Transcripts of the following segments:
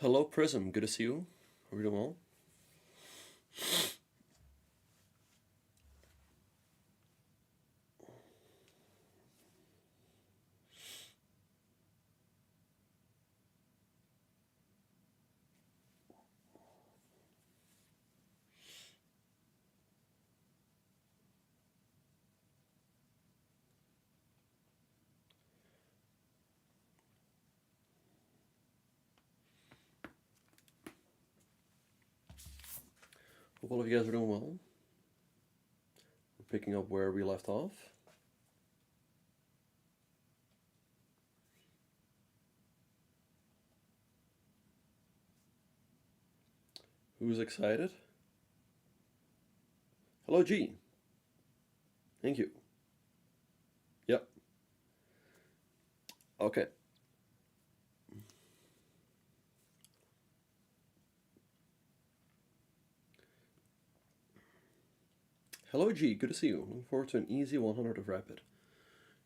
Hello, Prism. Good to see you. Hope you're doing well. Hope all of you guys are doing well. We're picking up where we left off. Who's excited? Hello, G. Thank you. Yep. Okay. Hello, G. Good to see you. Looking forward to an easy 100 of Rapid.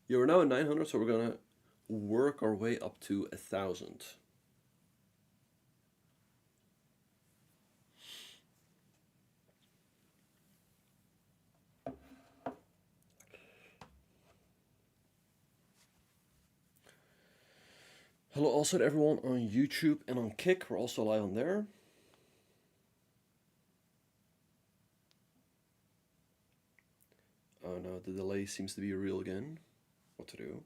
Yeah, we're now at 900, so we're gonna work our way up to 1,000. Hello also to everyone on YouTube and on Kick. We're also live on there. Oh no, the delay seems to be real again. What to do?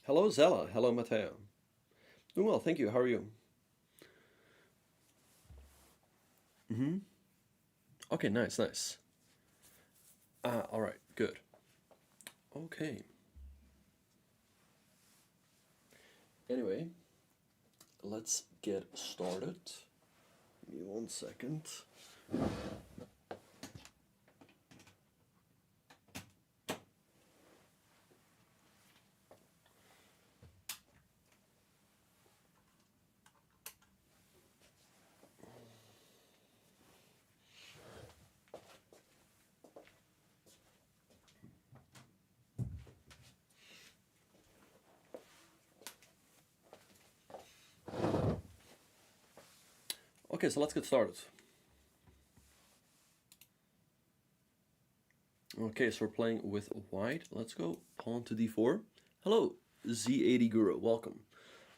Hello, Zella. Hello, Matteo. Doing well, thank you. How are you? Okay, nice, nice. All right, good. Okay. Anyway, let's get started. Give me 1 second. Okay, so let's get started. Okay, so we're playing with white. Let's go pawn to d4. Hello, Z80 Guru, welcome.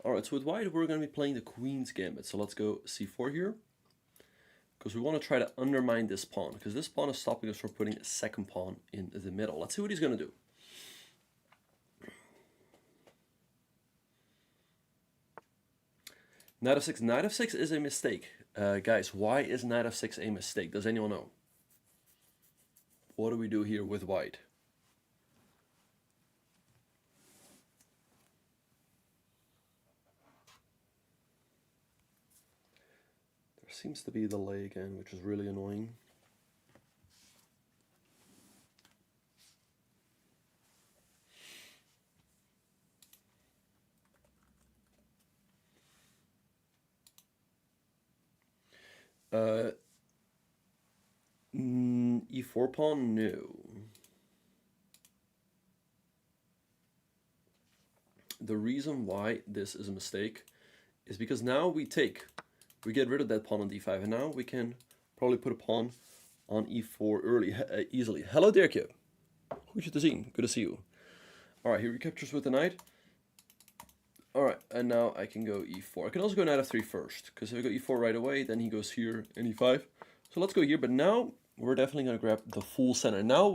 All right, so with white, we're going to be playing the queen's gambit. So let's go c4 here, because we want to try to undermine this pawn, because this pawn is stopping us from putting a second pawn in the middle. Let's see what he's going to do. Knight of 6. Knight of 6 is a mistake. Guys, why is knight of 6 a mistake? Does anyone know? What do we do here with white? There seems to be a delay again, which is really annoying. E4 pawn, no. The reason why this is a mistake is because now we get rid of that pawn on d5, and now we can probably put a pawn on e4 early, easily. Hello, Dirkje. Goed te zien. Good to see you. All right, he recaptures with the knight. All right, and now I can go e4. I can also go knight f3 first, because if I go e4 right away, then he goes here and e5. So let's go here, but now we're definitely going to grab the full center. Now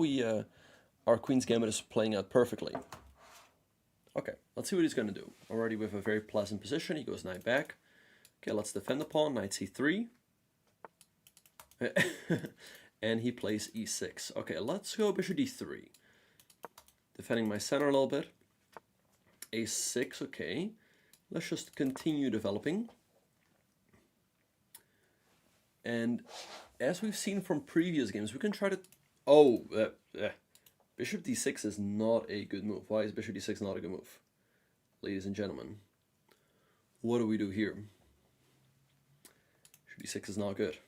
our queen's gambit is playing out perfectly. Okay, let's see what he's going to do. Already with a very pleasant position, he goes knight back. Okay, let's defend the pawn, knight c3. And he plays e6. Okay, let's go bishop d3. Defending my center a little bit. a6, okay. Let's just continue developing. And as we've seen from previous games, we can try to... Oh, bishop d6 is not a good move. Why is bishop d6 not a good move? Ladies and gentlemen, what do we do here? Bishop d6 is not good.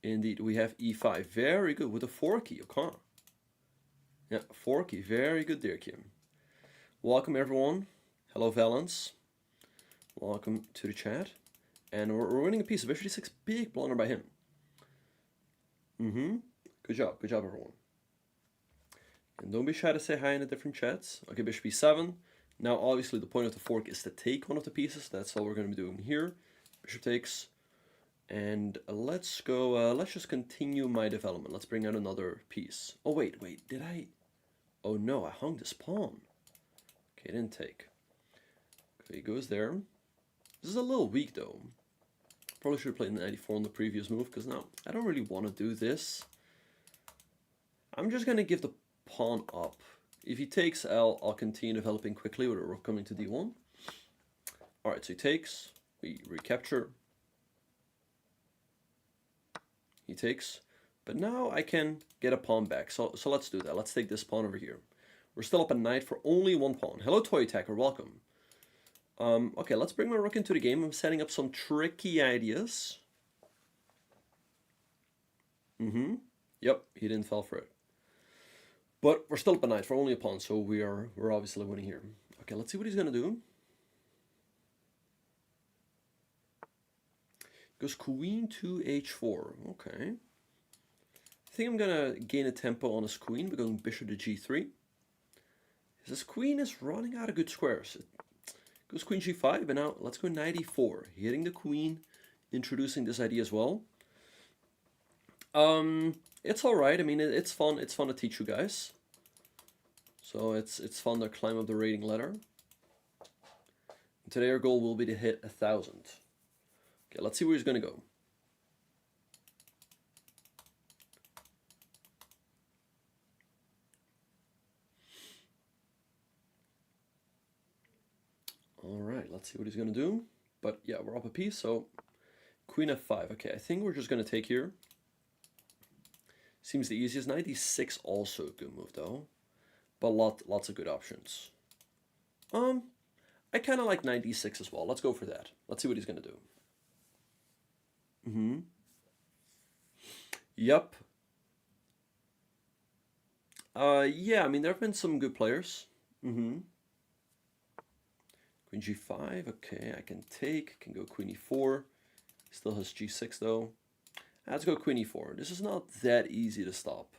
Indeed, we have e5. Very good with the 4 key. Okay. Yeah, 4 key. Very good there, Kim. Welcome, everyone. Hello, Valence. Welcome to the chat. And we're winning a piece of bishop d6. Big blunder by him. Good job, everyone. And don't be shy to say hi in the different chats. Okay, bishop e7. Now, obviously, the point of the fork is to take one of the pieces. That's all we're going to be doing here. Bishop takes. And let's go, let's just continue my development. Let's bring out another piece. Oh, wait, did I? Oh, no, I hung this pawn. Okay, didn't take. Okay, he goes there. This is a little weak, though. Probably should have played 94 on the previous move, because now I don't really want to do this. I'm just going to give the pawn up. If he takes, I'll continue developing quickly with a rook coming to d1. Alright, so he takes. We recapture. He takes. But now I can get a pawn back. So let's do that. Let's take this pawn over here. We're still up at knight for only one pawn. Hello, Toy Attacker. Welcome. Okay, let's bring my rook into the game. I'm setting up some tricky ideas. Yep, he didn't fall for it. But we're still up at knight for only a pawn, so we're obviously winning here. Okay, let's see what he's gonna do. Goes queen to h4. Okay. I think I'm gonna gain a tempo on his queen. We're going bishop to g3. His queen is running out of good squares. Goes queen g5, and now let's go knight e4. Hitting the queen, introducing this idea as well. It's all right. I mean, it's fun. It's fun to teach you guys. So it's fun to climb up the rating ladder. And today our goal will be to hit 1,000. Okay, let's see where he's gonna go. All right, let's see what he's gonna do. But yeah, we're up a piece. So queen f5. Okay, I think we're just gonna take here. Seems the easiest. Knight d6 also a good move though, but lots of good options. I kind of like knight d6 as well. Let's go for that. Let's see what he's gonna do. Yep. Yeah. I mean, there have been some good players. Queen g5. Okay, I can take. Can go queen e4. Still has g6 though. Let's go queen e4. This is not that easy to stop.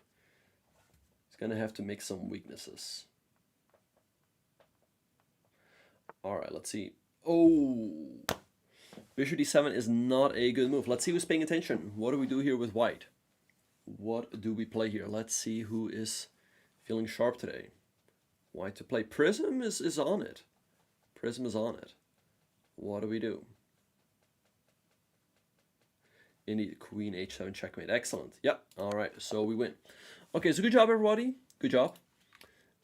He's gonna have to make some weaknesses. Alright, let's see. Oh! Bishop d7 is not a good move. Let's see who's paying attention. What do we do here with white? What do we play here? Let's see who is feeling sharp today. White to play. Prism is on it. Prism is on it. What do we do? Indeed, queen h7 checkmate. Excellent. Yep. All right. So we win. Okay. So good job, everybody. Good job.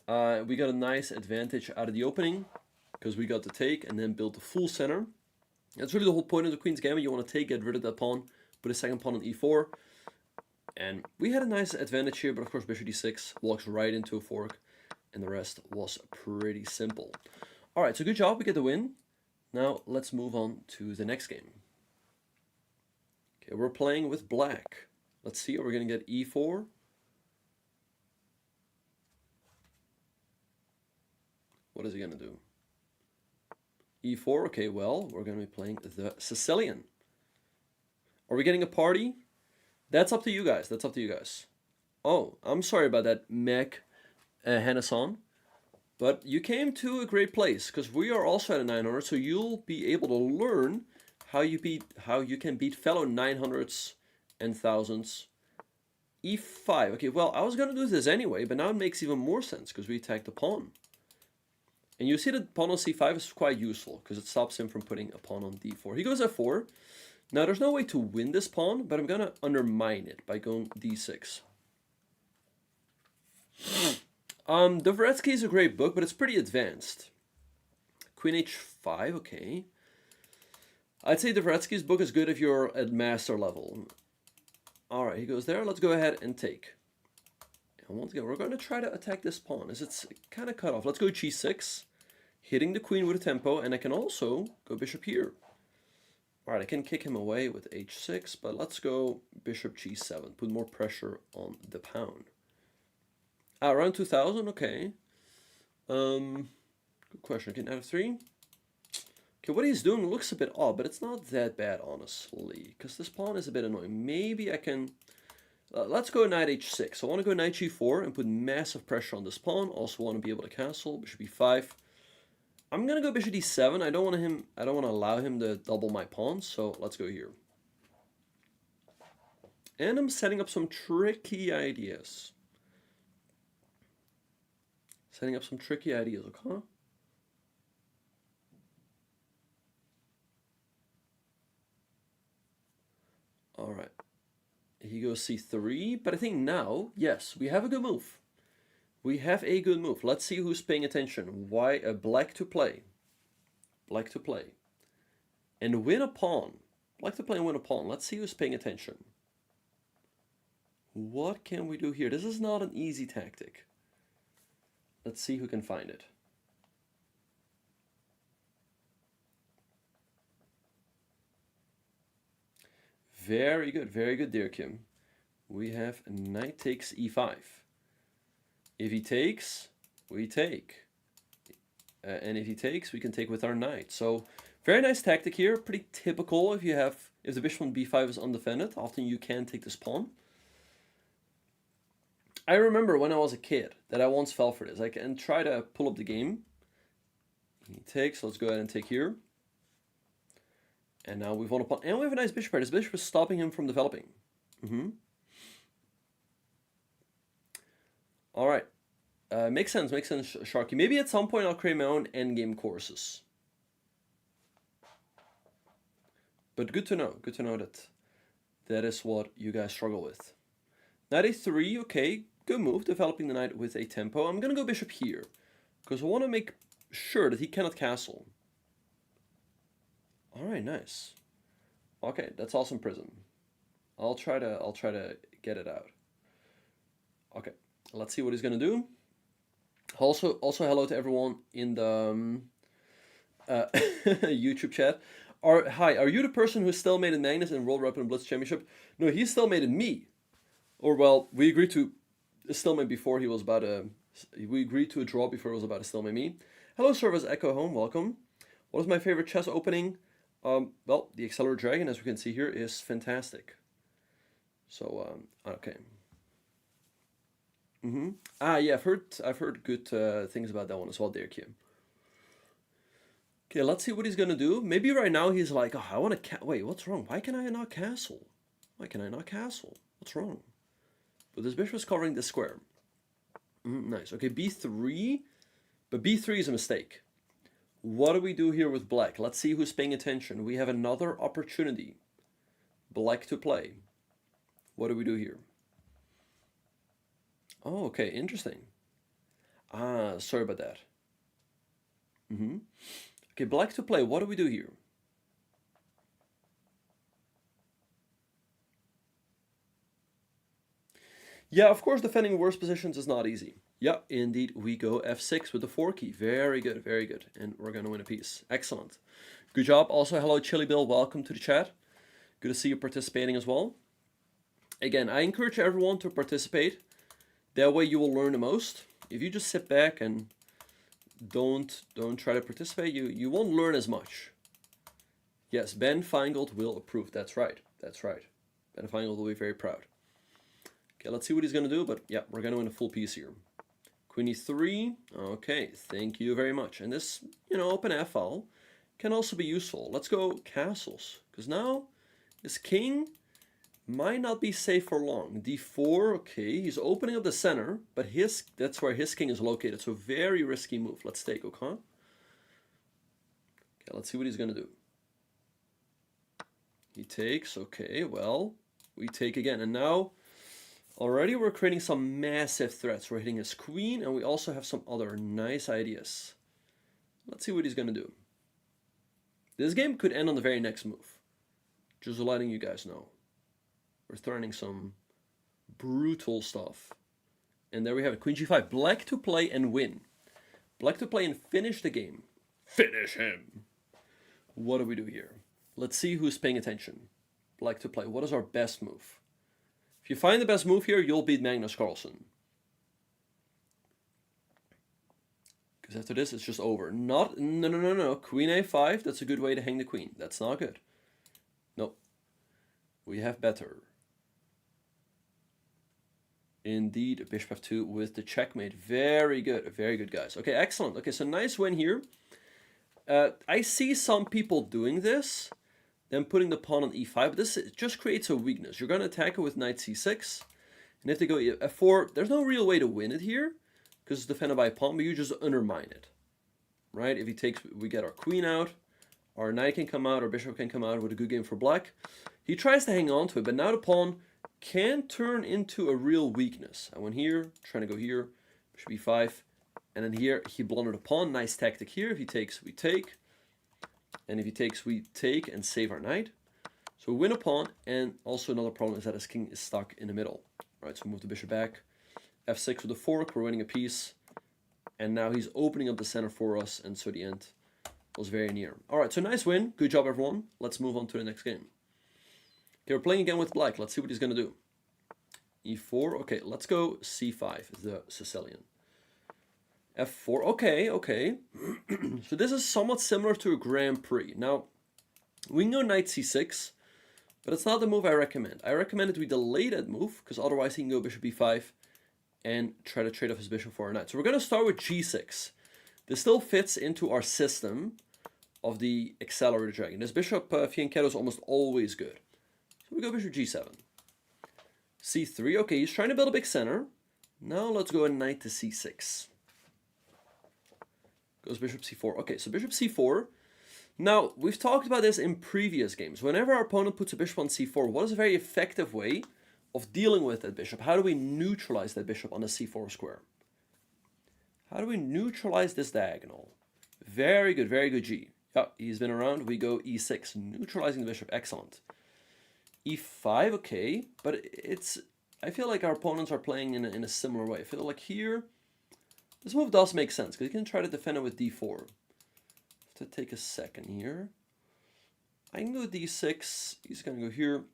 We got a nice advantage out of the opening because we got the take and then build the full center. That's really the whole point of the Queen's Gambit. You want to take, get rid of that pawn, put a second pawn on e4. And we had a nice advantage here, but of course bishop d6 walks right into a fork, and the rest was pretty simple. All right. So good job. We get the win. Now let's move on to the next game. Okay, we're playing with black. Let's see, are we going to get e4? What is he going to do? e4, okay, well, we're going to be playing the Sicilian. Are we getting a party? That's up to you guys. That's up to you guys. Oh, I'm sorry about that, Meg Hannason. But you came to a great place, because we are also at a 900, so you'll be able to learn how you can beat fellow 900s and 1000s. e5. Okay, well, I was going to do this anyway, but now it makes even more sense because we attack the pawn. And you see that pawn on c5 is quite useful because it stops him from putting a pawn on d4. He goes f4. Now, there's no way to win this pawn, but I'm going to undermine it by going d6. Dvoretsky is a great book, but it's pretty advanced. Queen h5, okay. I'd say Dvoretsky's book is good if you're at master level. Alright, he goes there. Let's go ahead and take. And once again, we're going to try to attack this pawn as it's kind of cut off. Let's go g6, hitting the queen with a tempo, and I can also go bishop here. Alright, I can kick him away with h6, but let's go bishop g7. Put more pressure on the pawn. Around 2000, okay. Good question. Can f3? Okay, what he's doing looks a bit odd, but it's not that bad, honestly. Because this pawn is a bit annoying. Maybe I can... let's go knight h6. I want to go knight g4 and put massive pressure on this pawn. Also want to be able to castle. Bishop e5. I'm gonna go bishop d7. I don't want to allow him to double my pawns, so let's go here. And I'm setting up some tricky ideas. Okay? Alright. He goes c3, but I think now, yes, we have a good move. We have a good move. Let's see who's paying attention. Why black to play. Black to play. And win a pawn. Black to play and win a pawn. Let's see who's paying attention. What can we do here? This is not an easy tactic. Let's see who can find it. Very good, dear Kim. We have knight takes e5. If he takes, we take. And if he takes, we can take with our knight. So, very nice tactic here. Pretty typical if the bishop on b5 is undefended. Often you can take this pawn. I remember when I was a kid that I once fell for this. I can try to pull up the game. He takes, let's go ahead and take here. And now we've won a pawn. And we have a nice bishop pair. This bishop is stopping him from developing. Alright. Makes sense, Sharky. Maybe at some point I'll create my own endgame courses. But good to know that that is what you guys struggle with. Knight a3, okay, good move, developing the knight with a tempo. I'm gonna go bishop here, because I want to make sure that he cannot castle. Alright, nice. Okay, that's awesome prism. I'll try to get it out. Okay, let's see what he's gonna do. Also hello to everyone in the YouTube chat. Hi, are you the person who still made Magnus in World Rapid and Blitz Championship? No, he still made me. Or well, we agreed to a stalemate before he was about to... We agreed to a draw before he was about to stalemate me. Hello, Service Echo Home, welcome. What is my favorite chess opening? Well, the Accelerated Dragon, as we can see here, is fantastic. So, okay. Yeah, I've heard good things about that one as well, dear Kim. Okay, let's see what he's gonna do. Maybe right now he's like, oh, I want to wait, what's wrong? Why can I not castle? Why can I not castle? What's wrong? But this bishop is covering this square. Nice. Okay, b3, but b3 is a mistake. What do we do here with black? Let's see who's paying attention. We have another opportunity. Black to play. What do we do here? Oh, okay, interesting. Sorry about that. Okay, black to play. What do we do here? Yeah, of course, defending worse positions is not easy. Yeah, indeed, we go f6 with the 4 key. Very good, very good. And we're going to win a piece. Excellent. Good job. Also, hello, Chili Bill. Welcome to the chat. Good to see you participating as well. Again, I encourage everyone to participate. That way you will learn the most. If you just sit back and don't try to participate, you won't learn as much. Yes, Ben Feingold will approve. That's right. That's right. Ben Feingold will be very proud. Okay, let's see what he's going to do, but yeah, we're going to win a full piece here. Queen e3. Okay, thank you very much. And this, open FL can also be useful. Let's go castles, because now this king might not be safe for long. d4, okay, he's opening up the center, but that's where his king is located, so very risky move. Let's take, okay? Okay, let's see what he's going to do. He takes, okay, well, we take again, and now already we're creating some massive threats. We're hitting his queen, and we also have some other nice ideas. Let's see what he's going to do. This game could end on the very next move. Just letting you guys know. We're threatening some brutal stuff. And there we have it. Queen g5. Black to play and win. Black to play and finish the game. Finish him. What do we do here? Let's see who's paying attention. Like to play. What is our best move? If you find the best move here, you'll beat Magnus Carlsen. Because after this, it's just over. No. Queen a5. That's a good way to hang the queen. That's not good. Nope. We have better. Indeed, bishop f2 with the checkmate. Very good. Very good, guys. Okay, excellent. Okay, so nice win here. I see some people doing this, then putting the pawn on e5, but this just creates a weakness. You're going to attack it with knight c6, and if they go f4, there's no real way to win it here, because it's defended by a pawn, but you just undermine it, right? If he takes, we get our queen out, our knight can come out, our bishop can come out with a good game for black. He tries to hang on to it, but now the pawn can turn into a real weakness. I went here, trying to go here, bishop e5, and then here he blundered a pawn. Nice tactic here. If he takes, we take. And if he takes, we take and save our knight. So we win a pawn, and also another problem is that his king is stuck in the middle. Right, so move the bishop back. f6 with a fork, we're winning a piece. And now he's opening up the center for us, and so the end was very near. Alright, so nice win. Good job, everyone. Let's move on to the next game. Okay, we're playing again with black. Let's see what he's going to do. e4. Okay, let's go c5 is the Sicilian. f4. Okay. So this is somewhat similar to a Grand Prix. Now, we can go knight c6, but it's not the move I recommend. I recommend that we delay that move, because otherwise he can go bishop e5 and try to trade off his bishop for a knight. So we're going to start with g6. This still fits into our system of the Accelerated Dragon. This bishop fianchetto is almost always good. So we go bishop g7. c3. Okay, he's trying to build a big center. Now let's go a knight to c6. Goes bishop c4. Okay, so bishop c4. Now, we've talked about this in previous games. Whenever our opponent puts a bishop on c4, what is a very effective way of dealing with that bishop? How do we neutralize that bishop on the c4 square? How do we neutralize this diagonal? Very good G. Yeah, he's been around. We go e6, neutralizing the bishop. Excellent. e5, okay, but it's... I feel like our opponents are playing in a similar way. I feel like here, this move does make sense, because you can try to defend it with d4. To take a second here. I can go d6. He's going to go here.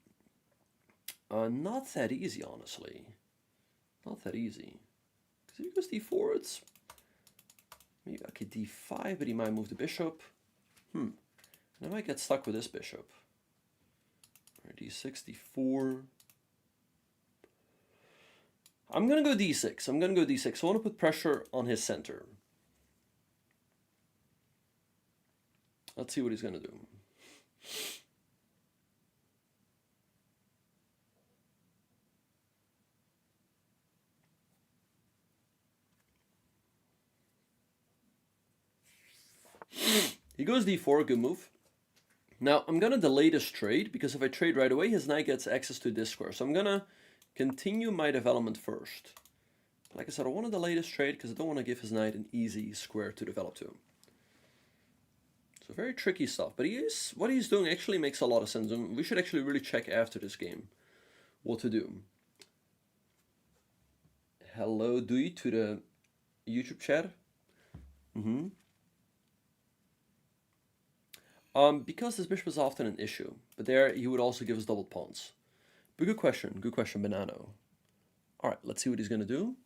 Not that easy, honestly. Not that easy. Because if he goes d4, it's... maybe, okay, d5, but he might move the bishop. And I might get stuck with this bishop. Right, d6, d4. I'm going to go d6. I'm going to go d6. I want to put pressure on his center. Let's see what he's going to do. He goes d4, good move. Now, I'm going to delay this trade, because if I trade right away, his knight gets access to this square. So I'm going to continue my development first. Like I said, I want to delay this trade, because I don't want to give his knight an easy square to develop to. So very tricky stuff. But what he's doing actually makes a lot of sense. And we should actually really check after this game what to do. Hello, Dewey, to the YouTube chat. Because this bishop is often an issue, but there he would also give us double pawns. But good question, Banano. All right, let's see what he's going to do.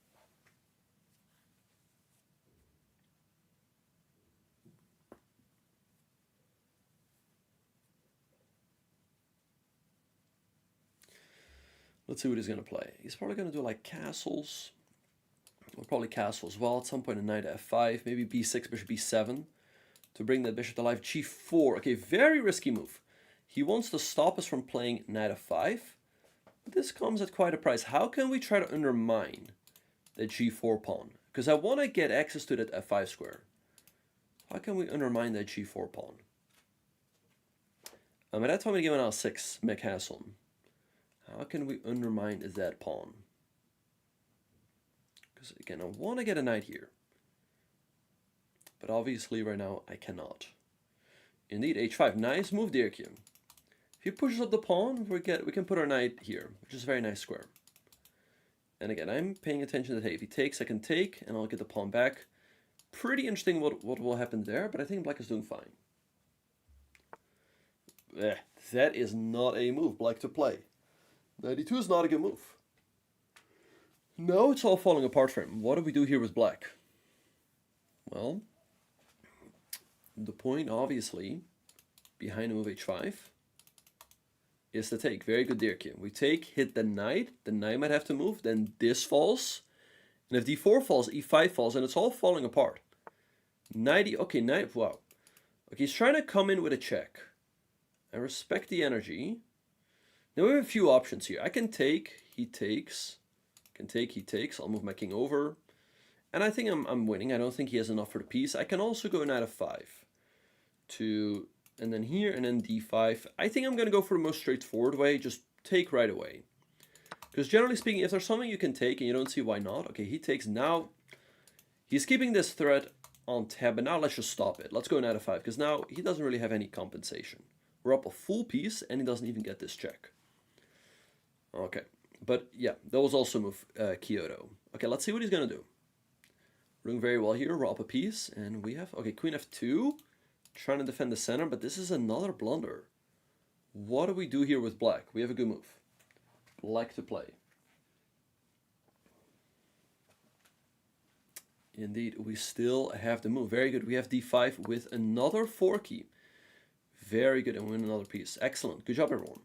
Let's see what he's going to play. He's probably going to do like castles, or probably castle as well. At some point, a knight f5, maybe b6, bishop b7. To bring that bishop to life. g4. Okay, very risky move. He wants to stop us from playing knight f5. But this comes at quite a price. How can we try to undermine that g4 pawn? Because I want to get access to that f5 square. How can we undermine that g4 pawn? At that time, we give an l6, McHaslam. How can we undermine that pawn? Because again, I want to get a knight here. But obviously right now I cannot. Indeed, h5. Nice move, Dirkje. If he pushes up the pawn, we can put our knight here, which is a very nice square. And again, I'm paying attention that, hey, if he takes, I can take, and I'll get the pawn back. Pretty interesting what will happen there, but I think black is doing fine. That is not a move black to play. Knight e2 is not a good move. Now it's all falling apart for him. What do we do here with black? Well, the point, obviously, behind the move h5 is to take. Very good there, Kim. We take, hit the knight might have to move, then this falls, and if d4 falls, e5 falls, and it's all falling apart. Knight, okay, knight, wow. Okay, he's trying to come in with a check. I respect the energy. Now we have a few options here. I can take, he takes, can take, he takes, I'll move my king over, and I think I'm winning. I don't think he has enough for the piece. I can also go knight f5 to, and then here, and then d5. I think I'm going to go for the most straightforward way, just take right away. Because generally speaking, if there's something you can take and you don't see why not, okay, he takes now. He's keeping this threat on tab, but now let's just stop it. Let's go knight f5, because now he doesn't really have any compensation. We're up a full piece, and he doesn't even get this check. Okay, but yeah, that was also move Kyoto. Okay, let's see what he's going to do. We're doing very well here. We're up a piece, and we have, okay, queen f2. Trying to defend the center, but this is another blunder. What do we do here with black? We have a good move. Black to play. Indeed, we still have the move. Very good. We have d5 with another 4 key. Very good, and we win another piece. Excellent. Good job, everyone.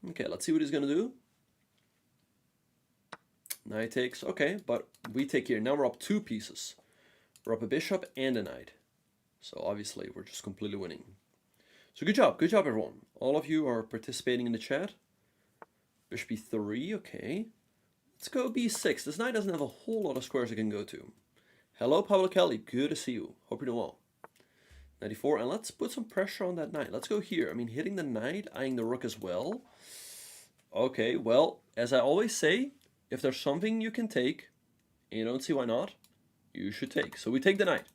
Okay, let's see what he's going to do. Knight takes. Okay, but we take here. Now we're up 2 pieces. We're up a bishop and a knight. So obviously we're just completely winning. So good job everyone. All of you are participating in the chat. Bishop e3, okay. Let's go b6. This knight doesn't have a whole lot of squares it can go to. Hello Pablo Kelly, good to see you. Hope you're doing well. Knight e4, and let's put some pressure on that knight. Let's go here. I mean, hitting the knight, eyeing the rook as well. Okay, well, as I always say, if there's something you can take, and you don't see why not, you should take. So we take the knight.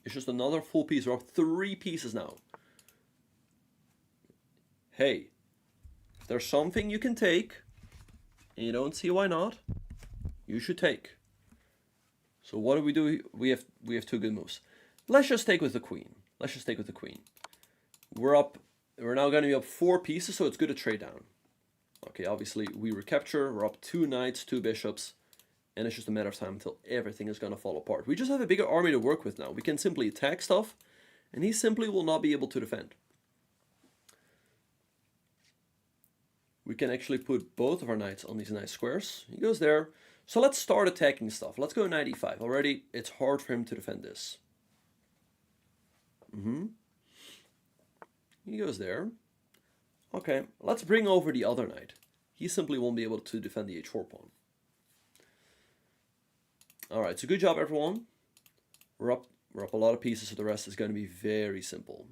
It's just another full piece. We're up 3 pieces now. Hey, if there's something you can take, and you don't see why not, you should take. So what do? We have 2 good moves. Let's just take with the queen. Let's just take with the queen. We're now going to be up 4 pieces, so it's good to trade down. Okay, obviously we recapture. We're up 2 knights, 2 bishops. And it's just a matter of time until everything is going to fall apart. We just have a bigger army to work with now. We can simply attack stuff, and he simply will not be able to defend. We can actually put both of our knights on these nice squares. He goes there. So let's start attacking stuff. Let's go knight e5. Already, it's hard for him to defend this. He goes there. Okay, let's bring over the other knight. He simply won't be able to defend the h4 pawn. Alright, so good job everyone. We're up a lot of pieces, so the rest is going to be very simple.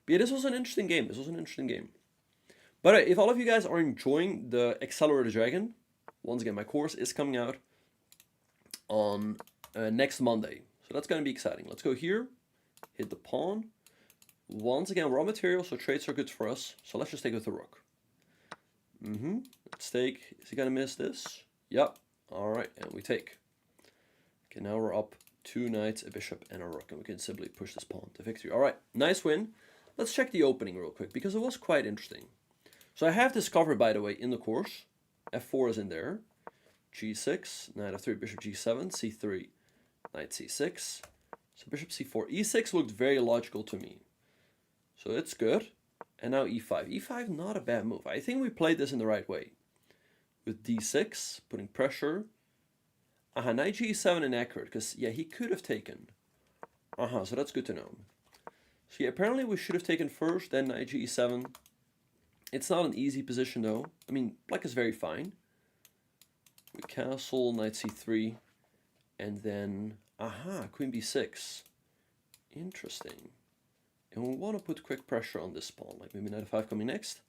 But yeah, this was an interesting game. But if all of you guys are enjoying the Accelerated Dragon, once again, my course is coming out on next Monday. So that's going to be exciting. Let's go here, hit the pawn. Once again, raw material, so trades are good for us. So let's just take with the rook. Let's take. Is he going to miss this? Yep. Alright, and we take. Okay, now we're up 2 knights, a bishop, and a rook, and we can simply push this pawn to victory. Alright, nice win. Let's check the opening real quick, because it was quite interesting. So I have this covered, by the way, in the course. f4 is in there. g6, knight f3, bishop g7, c3, knight c6. So bishop c4. e6 looked very logical to me. So it's good. And now e5. e5, not a bad move. I think we played this in the right way. With d6, putting pressure. Knight g7 inaccurate, because, yeah, he could have taken. So that's good to know. So, yeah, apparently we should have taken first, then knight g7. It's not an easy position, though. I mean, black is very fine. We castle, knight c3, and then, queen b6. Interesting. And we want to put quick pressure on this pawn, like maybe knight f5 coming next.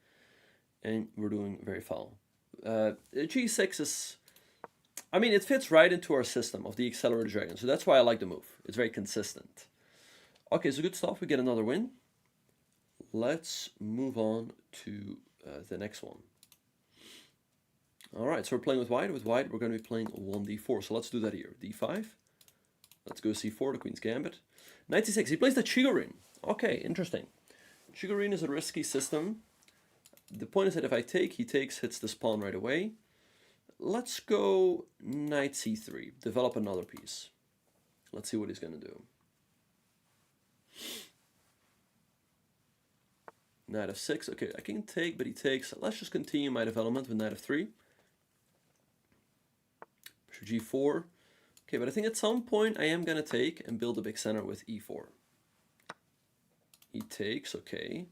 And we're doing very foul. g6 is, I mean, it fits right into our system of the Accelerated Dragon, so that's why I like the move. It's very consistent. Okay, so good stuff. We get another win. Let's move on to the next one. All right, so we're playing with white. With white, we're going to be playing 1d4. So let's do that here. d5, Let's go c4, the queen's gambit. Knight c6, he plays the Chigorin. Okay, interesting. Chigorin is a risky system. The point is that if I take, he takes, hits this pawn right away. Let's go knight c3, develop another piece. Let's see what he's going to do. Knight f6, okay, I can take, but he takes. Let's just continue my development with knight f3. Bishop g4. Okay, but I think at some point I am going to take and build a big center with e4. He takes, okay.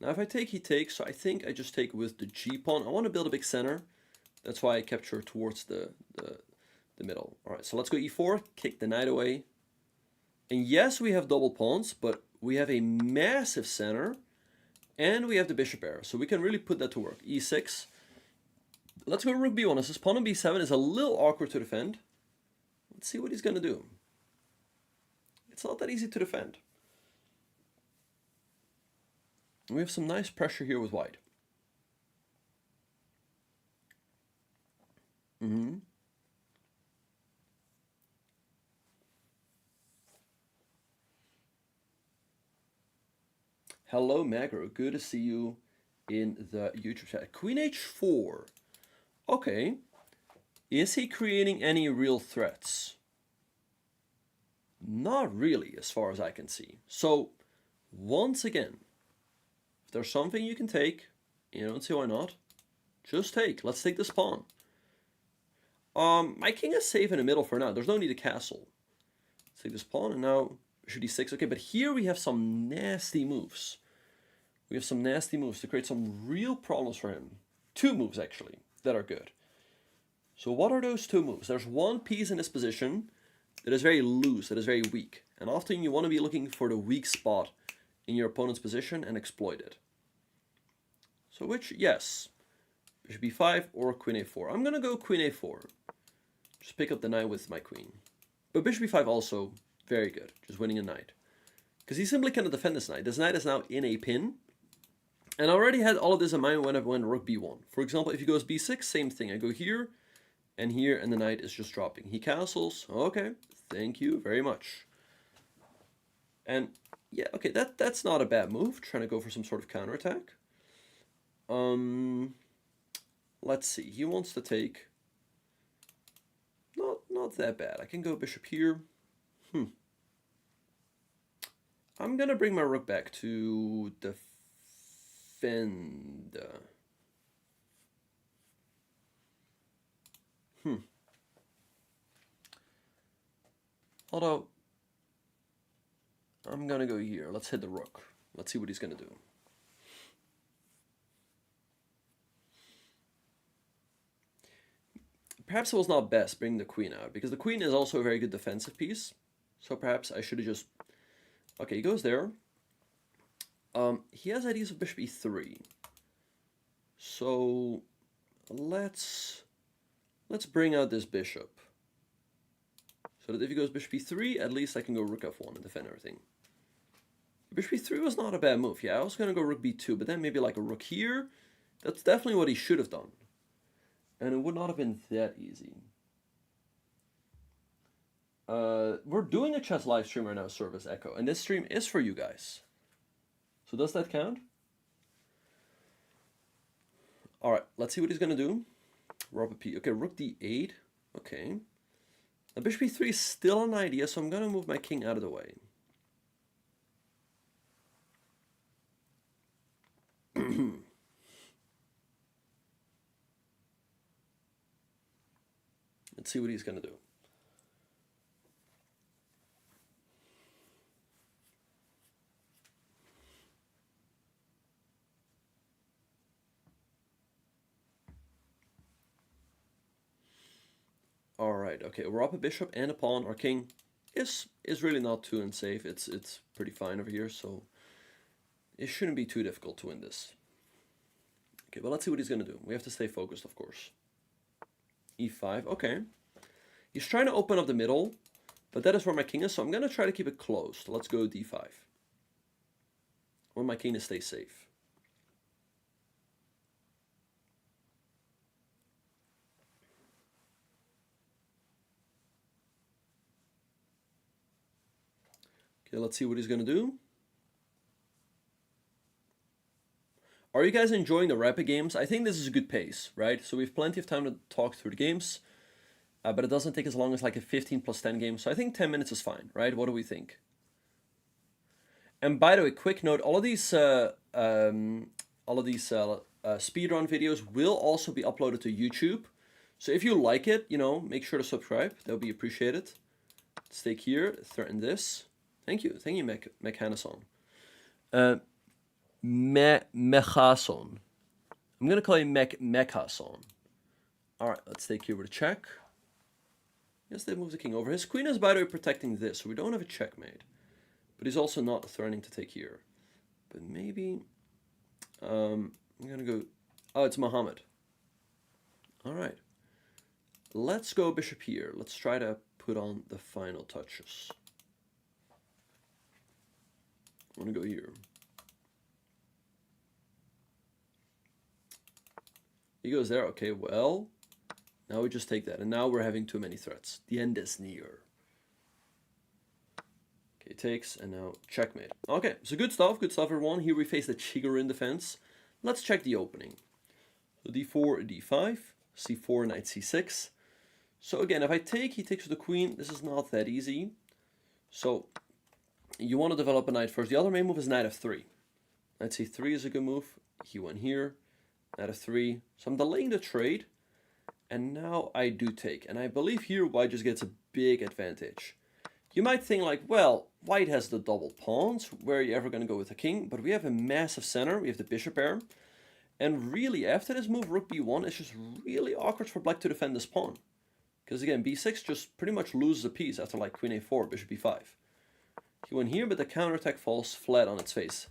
Now if I take, he takes, so I think I just take with the g-pawn. I want to build a big center. That's why I capture towards the middle. All right, so let's go e4, kick the knight away. And yes, we have double pawns, but we have a massive center. And we have the bishop error, so we can really put that to work. e6. Let's go rook b1. As his pawn on b7 is a little awkward to defend. Let's see what he's going to do. It's not that easy to defend. We have some nice pressure here with white. Hello, Magro. Good to see you in the YouTube chat. Queen h4. Okay. Is he creating any real threats? Not really, as far as I can see. So, once again, if there's something you can take, you don't see why not, just take. Let's take this pawn. My king is safe in the middle for now. There's no need to castle. Let's take this pawn, and now bishop d6. Okay, but here we have some nasty moves. We have some nasty moves to create some real problems for him. Two moves, actually, that are good. So what are those two moves? There's one piece in this position that is very loose, that is very weak. And often you want to be looking for the weak spot in your opponent's position and exploit it. So which, yes, bishop b5 or queen a4. I'm going to go queen a4. Just pick up the knight with my queen. But bishop b5 also very good, just winning a knight. Because he simply cannot defend this knight. This knight is now in a pin. And I already had all of this in mind when I went rook b1. For example, if he goes b6, same thing. I go here, and the knight is just dropping. He castles. Okay, thank you very much. And yeah, okay, that's not a bad move. Trying to go for some sort of counterattack. Let's see. He wants to take. Not that bad. I can go bishop here. I'm gonna bring my rook back to defend. Although, I'm gonna go here. Let's hit the rook. Let's see what he's gonna do. Perhaps it was not best bringing the queen out, because the queen is also a very good defensive piece. So perhaps I should have just... Okay, he goes there. He has ideas of bishop e3. So let's bring out this bishop. So that if he goes bishop e3, at least I can go rook f1 and defend everything. Bishop e3 was not a bad move. Yeah, I was going to go rook b2, but then maybe like a rook here. That's definitely what he should have done. And it would not have been that easy. We're doing a chess live stream right now, Service Echo, and this stream is for you guys. So does that count? All right, let's see what he's going to do. Rook p. Okay, rook d8. Okay. Now bishop e3 is still an idea, so I'm going to move my king out of the way. Let's see what he's going to do. All right, okay, we're up a bishop and a pawn. Our king is really not too unsafe. It's pretty fine over here, so it shouldn't be too difficult to win this. Okay, but let's see what he's going to do. We have to stay focused, of course. e5, okay. He's trying to open up the middle, but that is where my king is, so I'm going to try to keep it closed. Let's go d5. I want my king to stay safe. Okay, let's see what he's going to do. Are you guys enjoying the rapid games? I think this is a good pace, right? So we have plenty of time to talk through the games, but it doesn't take as long as like a 15 plus 10 game. So I think 10 minutes is fine, right? What do we think? And by the way, quick note: all of these speedrun videos will also be uploaded to YouTube. So if you like it, you know, make sure to subscribe. That would be appreciated. Let's take here, threaten this. Thank you, Mechanason. Mechason. I'm gonna call you Mechason. All right, let's take here with a check. Yes, they move the king over. His queen is, by the way, protecting this, so we don't have a checkmate. But he's also not threatening to take here. But maybe I'm gonna go. Oh, it's Muhammad. All right. Let's go bishop here. Let's try to put on the final touches. I'm gonna go here. He goes there. Okay, well, now we just take that. And now we're having too many threats. The end is near. Okay, takes, and now checkmate. Okay, so good stuff, everyone. Here we face the Chigorin defense. Let's check the opening. So d4, d5, c4, knight c6. So again, if I take, he takes with the queen. This is not that easy. So you want to develop a knight first. The other main move is knight f3. Knight c3 is a good move. He went here. Knight f3. So I'm delaying the trade. And now I do take. And I believe here white just gets a big advantage. You might think like, well, white has the double pawns. Where are you ever going to go with the king? But we have a massive center. We have the bishop pair. And really, after this move, rook b1, it's just really awkward for black to defend this pawn. Because again, b6 just pretty much loses a piece after like queen a4, bishop b5. He went here, but the counterattack falls flat on its face.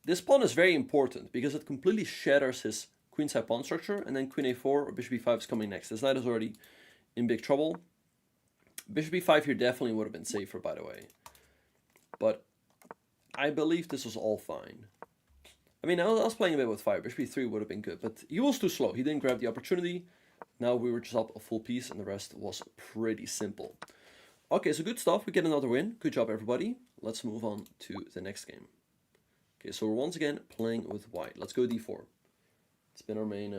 This pawn is very important because it completely shatters his queenside pawn structure, and then queen a4 or bishop b5 is coming next. This knight is already in big trouble. Bishop b5 here definitely would have been safer, by the way. But I believe this was all fine. I mean, I was playing a bit with fire. Bishop b3 would have been good, but he was too slow. He didn't grab the opportunity. Now we were just up a full piece, and the rest was pretty simple. Okay, so good stuff. We get another win. Good job, everybody. Let's move on to the next game. Okay, so we're once again playing with white. Let's go d4. It's been our main...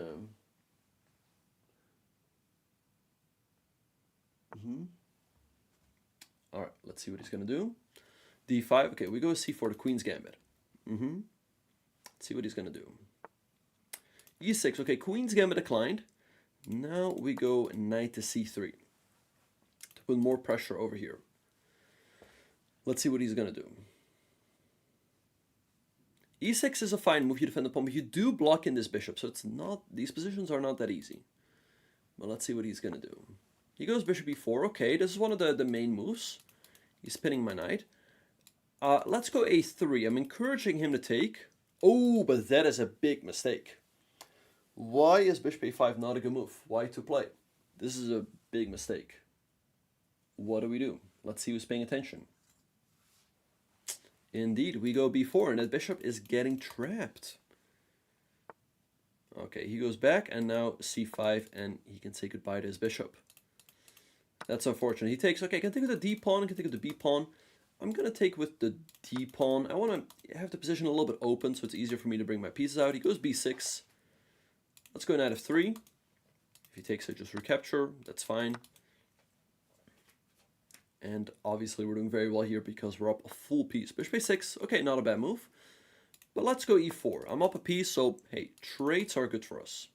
All right, let's see what he's going to do. d5. Okay, we go c4, the queen's gambit. Let's see what he's going to do. e6. Okay, queen's gambit declined. Now we go knight to c3 to put more pressure over here. Let's see what he's going to do. e6 is a fine move. You defend the pawn, but you do block in this bishop, so it's not, these positions are not that easy. But let's see what he's going to do. He goes bishop b4. Okay, this is one of the main moves. He's pinning my knight. Let's go a3. I'm encouraging him to take. Oh, but that is a big mistake. Why is bishop a5 not a good move? Why to play? This is a big mistake. What do we do? Let's see who's paying attention. Indeed, we go b4, and that bishop is getting trapped. Okay, he goes back, and now c5, and he can say goodbye to his bishop. That's unfortunate. He takes, okay, I can take with the d pawn, I can take with the b pawn. I'm going to take with the d pawn. I want to have the position a little bit open, so it's easier for me to bring my pieces out. He goes b6. Let's go knight f3. If he takes it, just recapture. That's fine. And obviously we're doing very well here because we're up a full piece. Bishop a6, okay, not a bad move. But let's go e4. I'm up a piece, so hey, trades are good for us.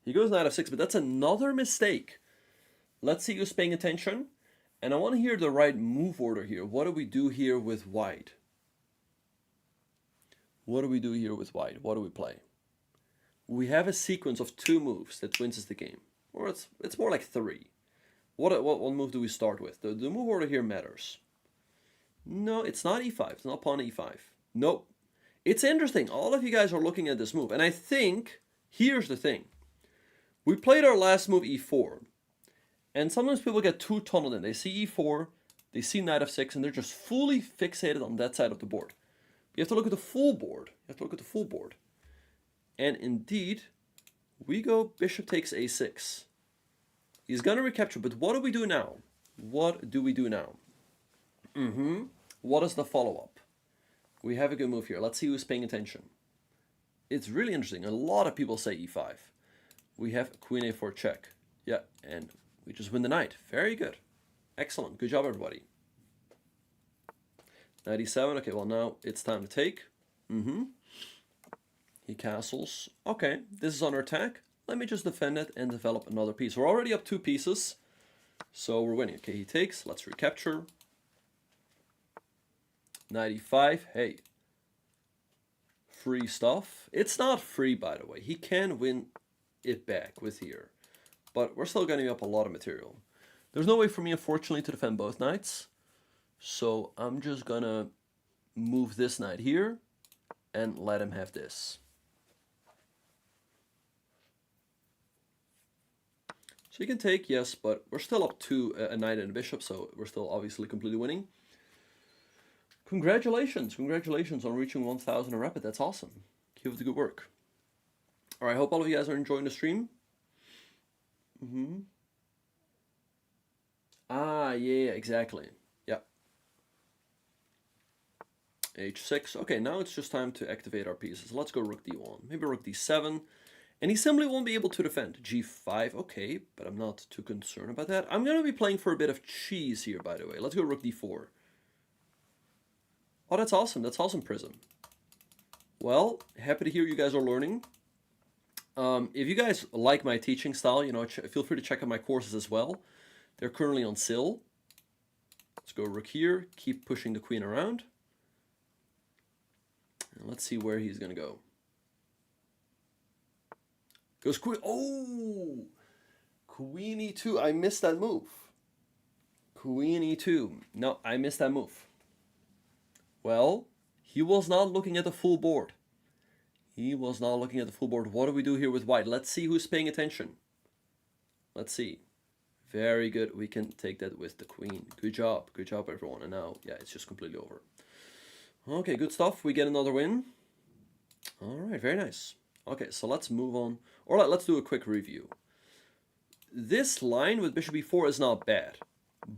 He goes knight f6, but that's another mistake. Let's see who's paying attention. And I want to hear the right move order here. What do we do here with white? What do we do here with white? What do we play? We have a sequence of 2 moves that wins us the game. Or it's more like 3. What move do we start with? The move order here matters. No, it's not e5. It's not pawn e5. Nope. It's interesting. All of you guys are looking at this move. And I think, here's the thing. We played our last move e4. And sometimes people get too tunneled in. They see e4, they see knight f6, and they're just fully fixated on that side of the board. You have to look at the full board. You have to look at the full board. And indeed, we go bishop takes a6. He's going to recapture, but what do we do now? What do we do now? What is the follow-up? We have a good move here. Let's see who's paying attention. It's really interesting. A lot of people say e5. We have queen a4 check. Yeah, and we just win the knight. Very good. Excellent. Good job, everybody. 97. Okay, well, now it's time to take. He castles. Okay, this is under attack. Let me just defend it and develop another piece. We're already up 2 pieces, so we're winning. Okay, he takes. Let's recapture. 95. Hey. Free stuff. It's not free, by the way. He can win it back with here. But we're still getting up a lot of material. There's no way for me, unfortunately, to defend both knights. So I'm just gonna move this knight here and let him have this. So you can take, yes, but we're still up to a knight and a bishop, so we're still obviously completely winning. Congratulations, congratulations on reaching 1,000 a rapid. That's awesome. Keep up the good work. All right, I hope all of you guys are enjoying the stream. Ah, yeah, exactly. Yeah. H6. Okay, now it's just time to activate our pieces. Let's go rook d1. Maybe rook d7. And he simply won't be able to defend. G5, okay, but I'm not too concerned about that. I'm going to be playing for a bit of cheese here, by the way. Let's go rook d4. Oh, that's awesome. That's awesome, Prism. Well, happy to hear you guys are learning. If you guys like my teaching style, you know, feel free to check out my courses as well. They're currently on sale. Let's go rook here. Keep pushing the queen around. And let's see where he's going to go. Goes queen. Oh! Queen e2. I missed that move. Queen e2. No, I missed that move. Well, he was not looking at the full board. He was not looking at the full board. What do we do here with white? Let's see who's paying attention. Let's see. Very good. We can take that with the queen. Good job. Good job, everyone. And now, yeah, it's just completely over. Okay, good stuff. We get another win. All right, very nice. Okay, so let's move on. All right, let's do a quick review. This line with bishop e4 is not bad,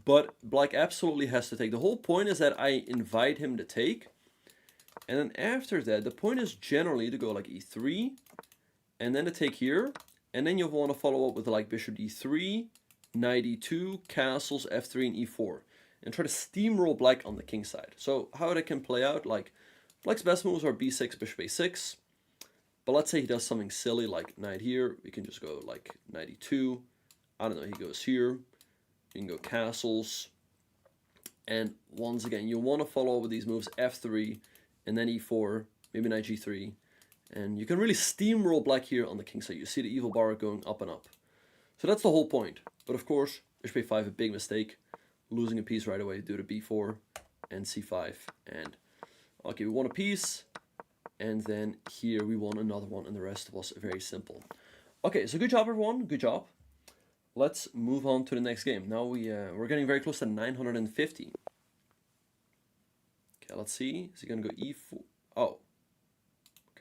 but black absolutely has to take. The whole point is that I invite him to take, and then after that, the point is generally to go like e3, and then to take here, and then you'll want to follow up with like bishop d3, knight e2, castles, f3, and e4, and try to steamroll black on the king side. So how that can play out, like black's best moves are b6, bishop a6, but let's say he does something silly like knight here. We can just go like knight e2. I don't know, he goes here. You can go castles. And once again, you want to follow up with these moves f3 and then e4, maybe knight g3. And you can really steamroll black here on the king side. You see the evil bar going up and up. So that's the whole point. But of course, bishop a5, a big mistake. Losing a piece right away due to b4 and c5. And okay, we won a piece. And then here we won another one, and the rest was very simple. Okay, so good job, everyone. Good job. Let's move on to the next game. Now we're getting very close to 950. Okay, let's see. Is he going to go e4? Oh.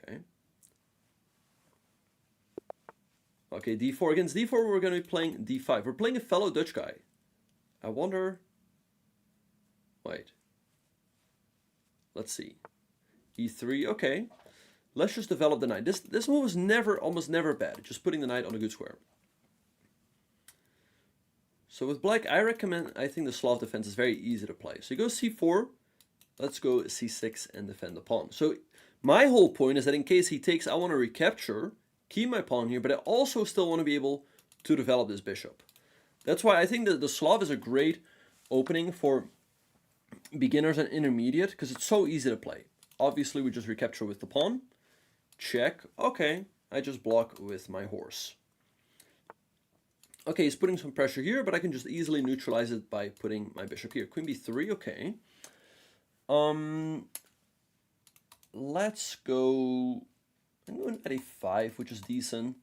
Okay. Okay, d4. Against d4, we're going to be playing d5. We're playing a fellow Dutch guy. I wonder... Wait. Let's see. e3, okay. Let's just develop the knight. This move is almost never bad. Just putting the knight on a good square. So with black, I think the Slav defense is very easy to play. So you go c4, let's go c6 and defend the pawn. So my whole point is that in case he takes, I want to recapture, keep my pawn here, but I also still want to be able to develop this bishop. That's why I think that the Slav is a great opening for beginners and intermediate, because it's so easy to play. Obviously, we just recapture with the pawn. Check. Okay, I just block with my horse. Okay, he's putting some pressure here, but I can just easily neutralize it by putting my bishop here. Queen b3, okay. Let's go... I'm going at a5, which is decent.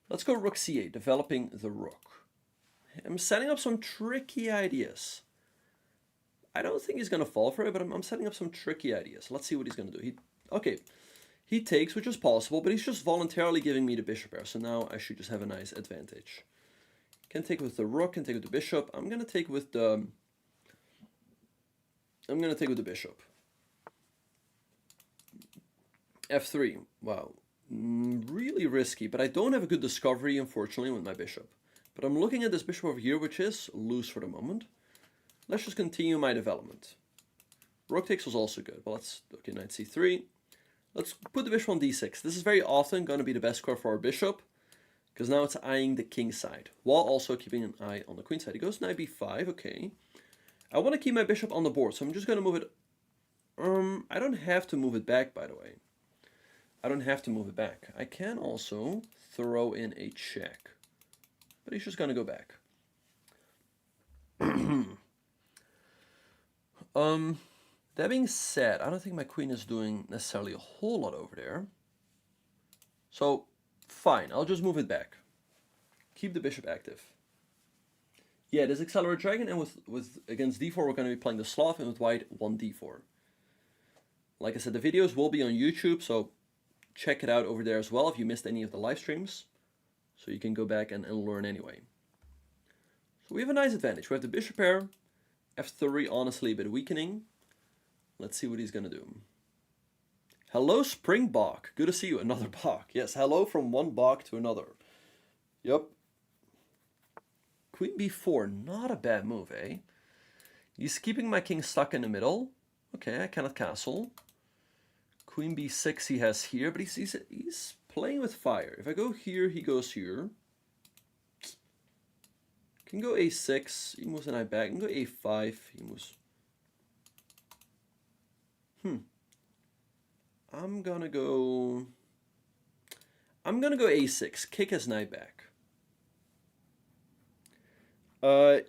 Let's go rook c8, developing the rook. I'm setting up some tricky ideas. I don't think he's going to fall for it, but I'm setting up some tricky ideas. Let's see what he's going to do. He takes, which is possible, but he's just voluntarily giving me the bishop here. So now I should just have a nice advantage. Can take with the rook, can take with the bishop. I'm gonna take with the bishop. F3. Wow. Really risky, but I don't have a good discovery, unfortunately, with my bishop. But I'm looking at this bishop over here, which is loose for the moment. Let's just continue my development. Rook takes was also good. Well, let's... Okay, knight c3. Let's put the bishop on d6. This is very often going to be the best square for our bishop, because now it's eyeing the king side, while also keeping an eye on the queen side. He goes knight b5, okay. I want to keep my bishop on the board, so I'm just going to move it... I don't have to move it back, by the way. I don't have to move it back. I can also throw in a check. But he's just going to go back. That being said, I don't think my queen is doing necessarily a whole lot over there. So, fine. I'll just move it back. Keep the bishop active. Yeah, this Accelerated Dragon, and with against d4, we're going to be playing the Slav, and with white, 1d4. Like I said, the videos will be on YouTube, so check it out over there as well if you missed any of the live streams. So you can go back and learn anyway. So we have a nice advantage. We have the bishop pair. F3, honestly, a bit weakening. Let's see what he's going to do. Hello, Spring Bok. Good to see you. Another Bok. Yes, hello from one Bok to another. Yep. Queen b4. Not a bad move, eh? He's keeping my king stuck in the middle. Okay, I cannot castle. Queen b6 he has here, but he's playing with fire. If I go here, he goes here. Can go a6, he moves the knight back. Can go a5, he moves. I'm gonna go a6, kick his knight back.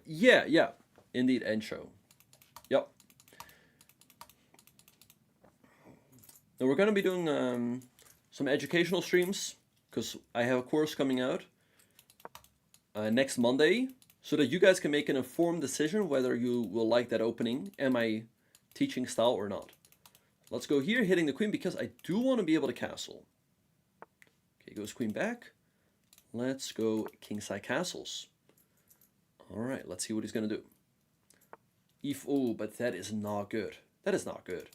Yeah, indeed, end show. Yep. Now we're gonna be doing some educational streams, because I have a course coming out next Monday, so that you guys can make an informed decision whether you will like that opening and my teaching style or not. Let's go here, hitting the queen, because I do want to be able to castle. Okay, goes queen back. Let's go kingside castles. Alright, let's see what he's going to do. Oh, but that is not good. That is not good.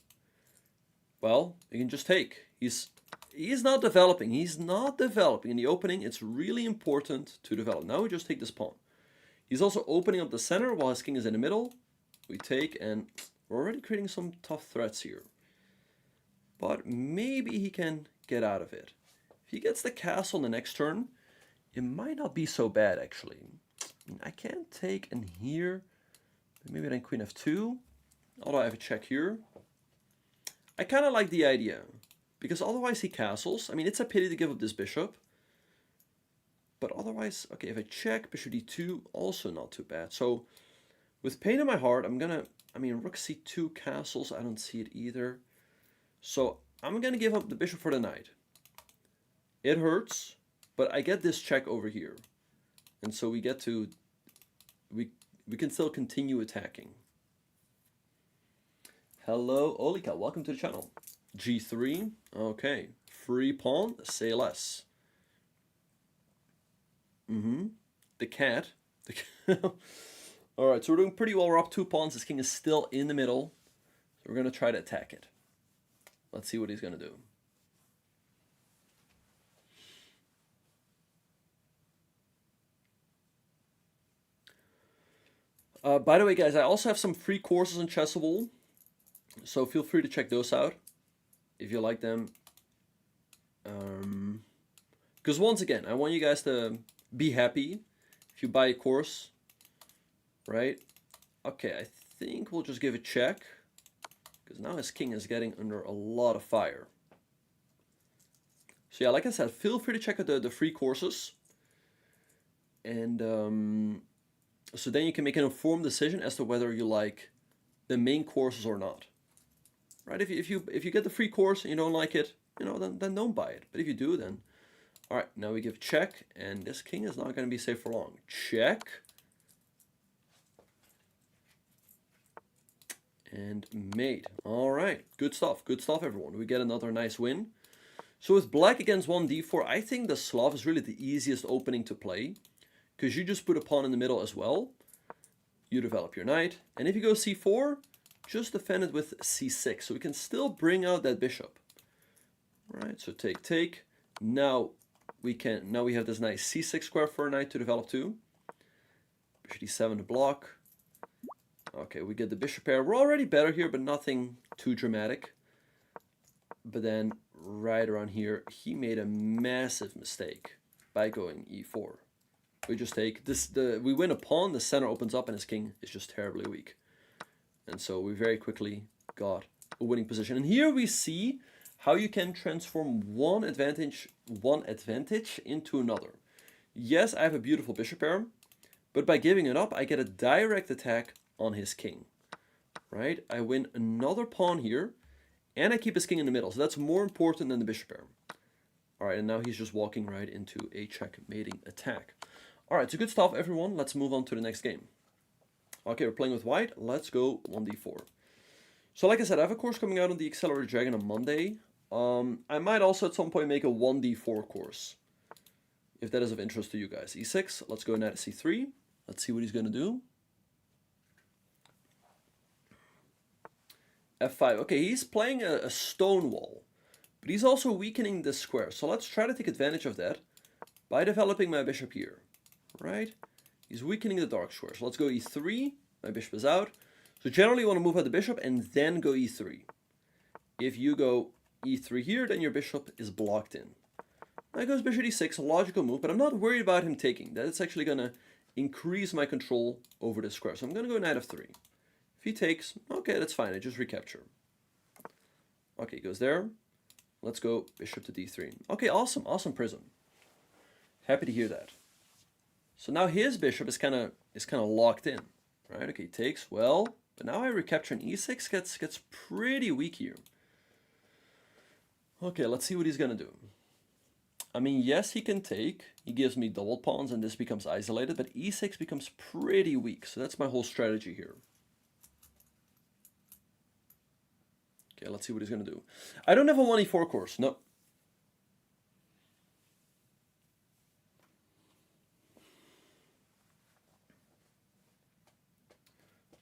Well, you can just take. He's not developing. He's not developing. In the opening, it's really important to develop. Now we just take this pawn. He's also opening up the center while his king is in the middle. We take, and we're already creating some tough threats here. But maybe he can get out of it. If he gets the castle in the next turn, it might not be so bad, actually. I can take in here. Maybe then queen f2. Although I have a check here. I kind of like the idea. Because otherwise he castles. I mean, it's a pity to give up this bishop. But otherwise, okay, if I check, bishop d2, also not too bad. So, with pain in my heart, I'm gonna... I mean, rook c2 castles, I don't see it either. So, I'm gonna give up the bishop for the knight. It hurts, but I get this check over here. And so we get to... We can still continue attacking. Hello, Olika, welcome to the channel. g3, okay. Free pawn, say less. The cat. Alright, so we're doing pretty well. We're up 2 pawns. This king is still in the middle. So we're going to try to attack it. Let's see what he's going to do. By the way, guys, I also have some free courses on Chessable. So feel free to check those out if you like them. Because once again, I want you guys to be happy if you buy a course, right? Okay, I think we'll just give a check, because now his king is getting under a lot of fire. So yeah, like I said, feel free to check out the free courses, and so then you can make an informed decision as to whether you like the main courses or not. Right? If you get the free course and you don't like it, you know, then don't buy it. But if you do, then all right. Now we give check, and this king is not going to be safe for long. Check. And mate. All right. Good stuff. Good stuff, everyone. We get another nice win. So with black against 1d4, I think the Slav is really the easiest opening to play, because you just put a pawn in the middle as well. You develop your knight. And if you go c4, just defend it with c6. So we can still bring out that bishop. All right, so take, take. Now we have this nice c6 square for a knight to develop too. Bishop d7 to block. Okay, we get the bishop pair. We're already better here, but nothing too dramatic. But then right around here, he made a massive mistake by going e4. We just take this. We win a pawn. The center opens up, and his king is just terribly weak. And so we very quickly got a winning position. And here we see how you can transform one advantage into another. Yes, I have a beautiful bishop pair, but by giving it up, I get a direct attack on his king. Right? I win another pawn here, and I keep his king in the middle. So that's more important than the bishop pair. All right, and now he's just walking right into a checkmating attack. All right, so good stuff, everyone. Let's move on to the next game. Okay, we're playing with white. Let's go 1d4. So like I said, I have a course coming out on the Accelerated Dragon on Monday. I might also at some point make a 1d4 course, if that is of interest to you guys. e6, let's go knight to c3. Let's see what he's going to do. f5. Okay, he's playing a Stonewall, but he's also weakening this square. So let's try to take advantage of that by developing my bishop here. Right? He's weakening the dark square. So let's go e3. My bishop is out. So generally you want to move out the bishop and then go e3. If you go e3 here, then your bishop is blocked in. Now goes bishop d6, a logical move, but I'm not worried about him taking. That it's actually going to increase my control over this square. So I'm going to go knight f3. If he takes, okay, that's fine. I just recapture. Okay, he goes there. Let's go bishop to d3. Okay, awesome, awesome prism. Happy to hear that. So now his bishop is kind of locked in, right? Okay, he takes, well, but now I recapture an e6 gets pretty weak here. Okay, let's see what he's gonna do. I mean, yes, he can take. He gives me double pawns, and this becomes isolated, but e6 becomes pretty weak. So that's my whole strategy here. Okay, let's see what he's gonna do. I don't have a 1e4 course, no.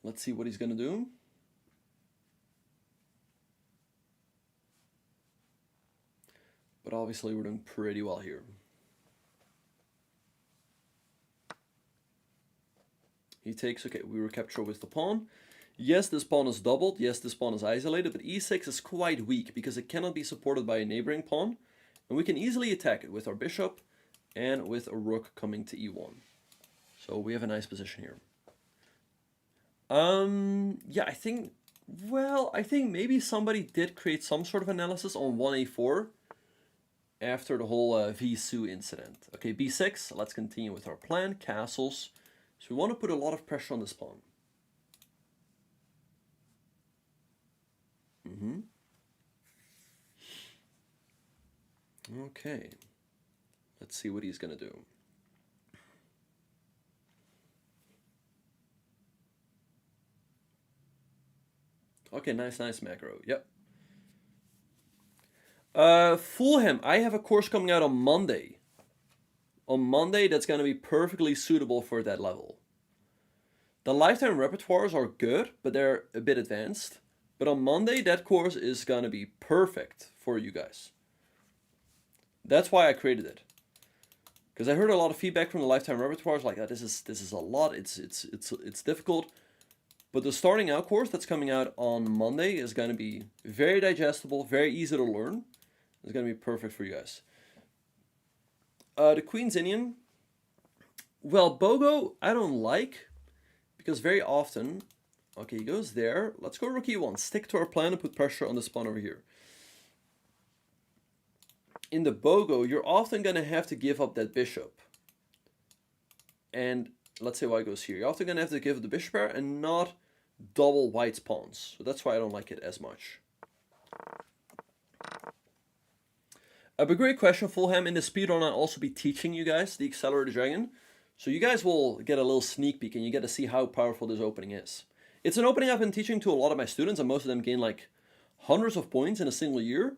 Let's see what he's going to do. But obviously we're doing pretty well here. He takes, okay, we recapture with the pawn. Yes, this pawn is doubled. Yes, this pawn is isolated, but e6 is quite weak because it cannot be supported by a neighboring pawn. And we can easily attack it with our bishop and with a rook coming to e1. So we have a nice position here. Yeah, I think maybe somebody did create some sort of analysis on 1a4 after the whole Visu incident. Okay, b6, let's continue with our plan, castles. So we want to put a lot of pressure on this pawn. Okay, let's see what he's going to do. Okay, nice macro. Yep. Fulham, I have a course coming out on Monday. On Monday, that's going to be perfectly suitable for that level. The lifetime repertoires are good, but they're a bit advanced. But on Monday, that course is going to be perfect for you guys. That's why I created it. Because I heard a lot of feedback from the lifetime repertoires like that. This is a lot. It's difficult. But the starting out course that's coming out on Monday is going to be very digestible, very easy to learn. It's going to be perfect for you guys. The Queen's Indian. Well, Bogo, I don't like, because very often, okay, he goes there. Let's go rook e1. Stick to our plan and put pressure on this pawn over here. In the Bogo, you're often going to have to give up that bishop. And let's say white goes here. You're often going to have to give the bishop pair and not double white's pawns. So that's why I don't like it as much. But great question, Fulham. In the speedrun, I'll also be teaching you guys the Accelerated Dragon. So you guys will get a little sneak peek and you get to see how powerful this opening is. It's an opening I've been teaching to a lot of my students, and most of them gain like hundreds of points in a single year.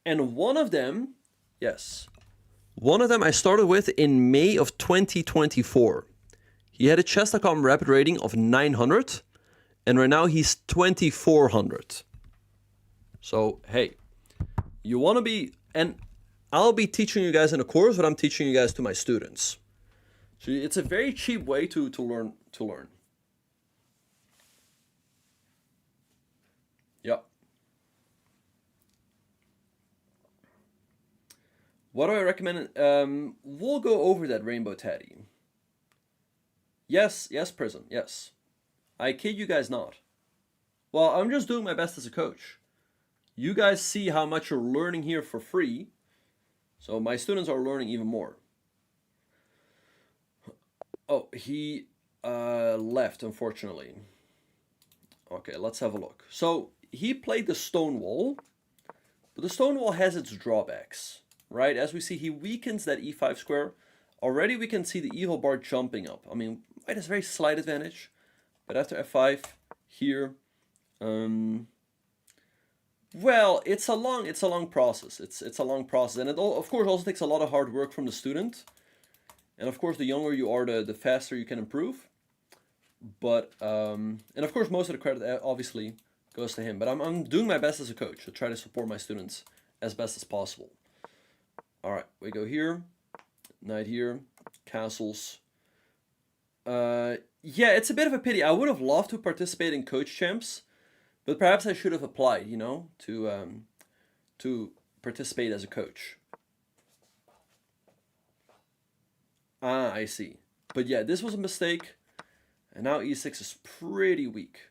And one of them, yes, One of them I started with in May of 2024. He had a chess.com rapid rating of 900, and right now he's 2400. So, hey, you want to be, and I'll be teaching you guys in a course what I'm teaching you guys to my students. So it's a very cheap way to learn. Yep. What do I recommend? We'll go over that, Rainbow Teddy. Yes, Prison, yes. I kid you guys not. Well, I'm just doing my best as a coach. You guys see how much you're learning here for free. So my students are learning even more. Oh, he left, unfortunately. Okay, let's have a look. So he played the Stonewall, but the Stonewall has its drawbacks, right? As we see, he weakens that e5 square. Already we can see the evil bar jumping up. I mean, it has a very slight advantage, but after f5 here, well, it's a long process. It's a long process, and it of course also takes a lot of hard work from the student. And of course, the younger you are, the faster you can improve. But and of course, most of the credit obviously goes to him. But I'm doing my best as a coach to try to support my students as best as possible. All right, we go here, knight here, castles. Yeah, it's a bit of a pity. I would have loved to participate in coach champs, but perhaps I should have applied, you know, to participate as a coach. Ah, I see. But yeah, this was a mistake. And now e6 is pretty weak.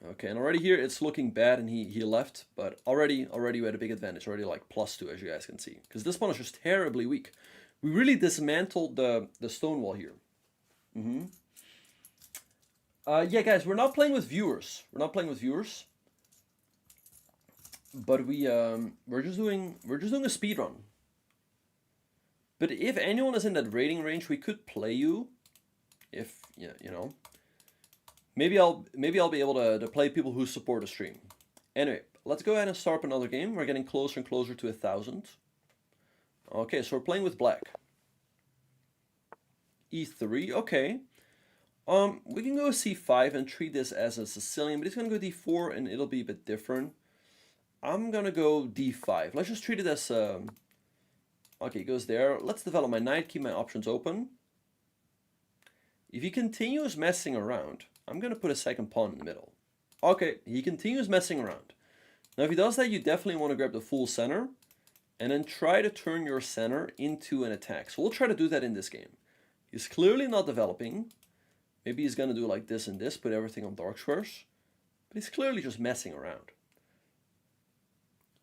Okay, and already here it's looking bad, and he left. But already we had a big advantage. Already like +2, as you guys can see. Because this pawn is just terribly weak. We really dismantled the Stonewall here. Yeah, guys, we're not playing with viewers. But we're just doing a speed run. But if anyone is in that rating range, we could play you. If you know, maybe I'll be able to play people who support the stream. Anyway, let's go ahead and start another game. We're getting closer and closer to 1,000. Okay, so we're playing with black. E3, okay. We can go c5 and treat this as a Sicilian, but he's gonna go d4 and it'll be a bit different. I'm gonna go d5. Let's just treat it as okay, it goes there. Let's develop my knight, keep my options open. If he continues messing around, I'm going to put a second pawn in the middle. Okay, he continues messing around. Now if he does that, you definitely want to grab the full center and then try to turn your center into an attack. So we'll try to do that in this game. He's clearly not developing. Maybe he's going to do like this and this, put everything on dark squares. But he's clearly just messing around.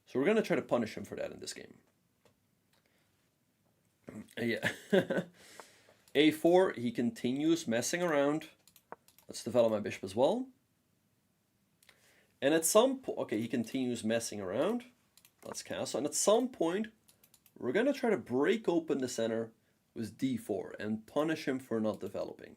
So we're going to try to punish him for that in this game. Yeah. A4, he continues messing around. Let's develop my bishop as well. And at some point, okay, he continues messing around. Let's castle. And at some point, we're going to try to break open the center with d4 and punish him for not developing.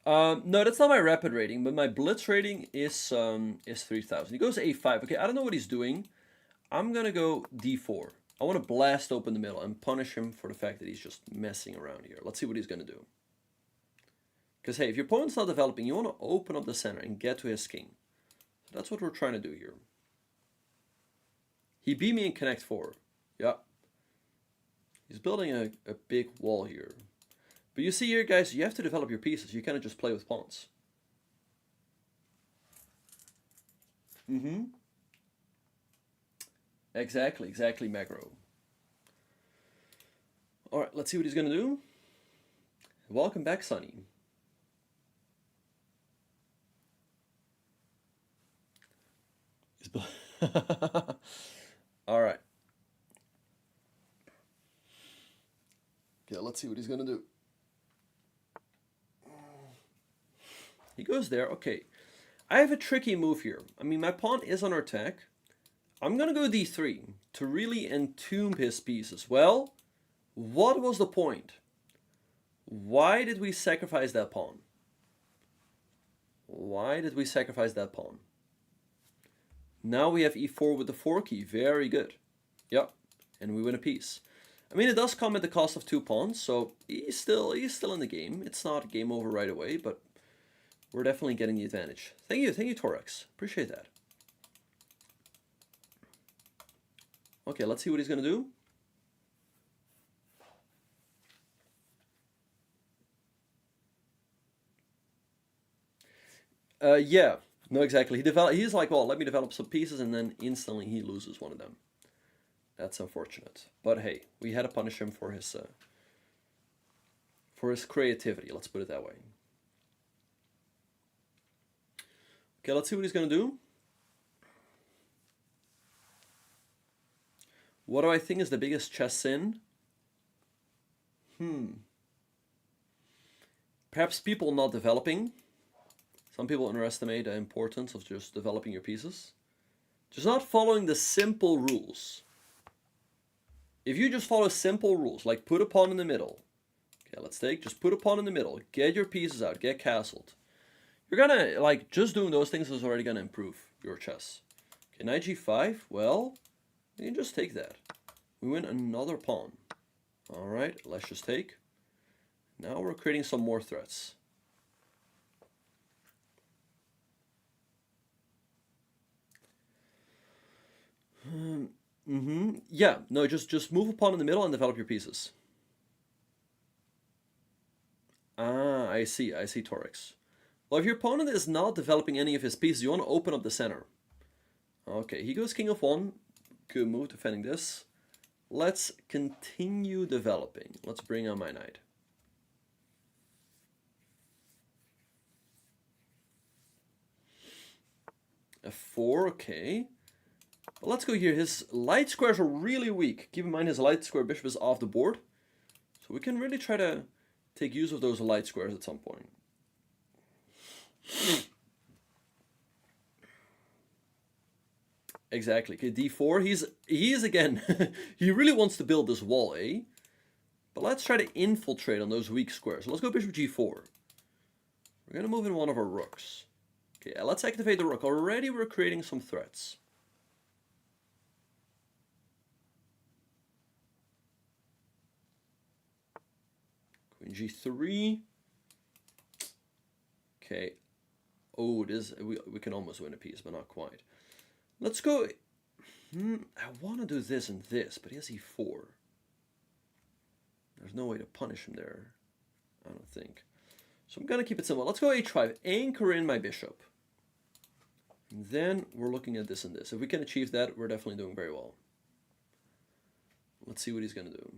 No, that's not my rapid rating, but my blitz rating is 3,000. He goes a5. Okay, I don't know what he's doing. I'm going to go d4. I want to blast open the middle and punish him for the fact that he's just messing around here. Let's see what he's going to do. Because, hey, if your opponent's not developing, you want to open up the center and get to his king. So that's what we're trying to do here. He beat me in Connect 4. Yeah. He's building a big wall here. But you see here, guys, you have to develop your pieces. You cannot just play with pawns. Exactly, Magro. Alright, let's see what he's going to do. Welcome back, Sonny. Alright. Okay, let's see what he's going to do. He goes there. Okay. I have a tricky move here. I mean, my pawn is under attack. I'm going to go d3 to really entomb his pieces. Well, what was the point? Why did we sacrifice that pawn? Now we have e4 with the 4 key. Very good. Yep. And we win a piece. I mean, it does come at the cost of 2 pawns, so he's still in the game. It's not game over right away, but we're definitely getting the advantage. Thank you, Torex. Appreciate that. Okay, let's see what he's gonna do. Yeah, no, exactly. He's like, well, let me develop some pieces, and then instantly he loses one of them. That's unfortunate. But hey, we had to punish him for his creativity. Let's put it that way. Okay, let's see what he's gonna do. What do I think is the biggest chess sin? Perhaps people not developing. Some people underestimate the importance of just developing your pieces. Just not following the simple rules. If you just follow simple rules, like put a pawn in the middle. Okay, let's take, just put a pawn in the middle. Get your pieces out, get castled. You're gonna, like, just doing those things is already gonna improve your chess. Okay, knight g5, well, you can just take that. We win another pawn. Alright, let's just take. Now we're creating some more threats. Yeah, no, just move a pawn in the middle and develop your pieces. Ah, I see, Torix. Well, if your opponent is not developing any of his pieces, you want to open up the center. Okay, he goes king of 1. Good move defending this. Let's continue developing. Let's bring on my knight. F4, okay. But let's go here. His light squares are really weak. Keep in mind his light square bishop is off the board. So we can really try to take use of those light squares at some point. Exactly. Okay, d4. He is again. He really wants to build this wall, eh? But let's try to infiltrate on those weak squares. So let's go bishop g4. We're gonna move in one of our rooks. Okay, let's activate the rook. Already we're creating some threats. Queen g3. Okay. Oh, it is. We can almost win a piece, but not quite. Let's go. I want to do this and this, but he has e4. There's no way to punish him there, I don't think. So I'm gonna keep it simple. Let's go h5. Anchor in my bishop. And then we're looking at this and this. If we can achieve that, we're definitely doing very well. Let's see what he's gonna do.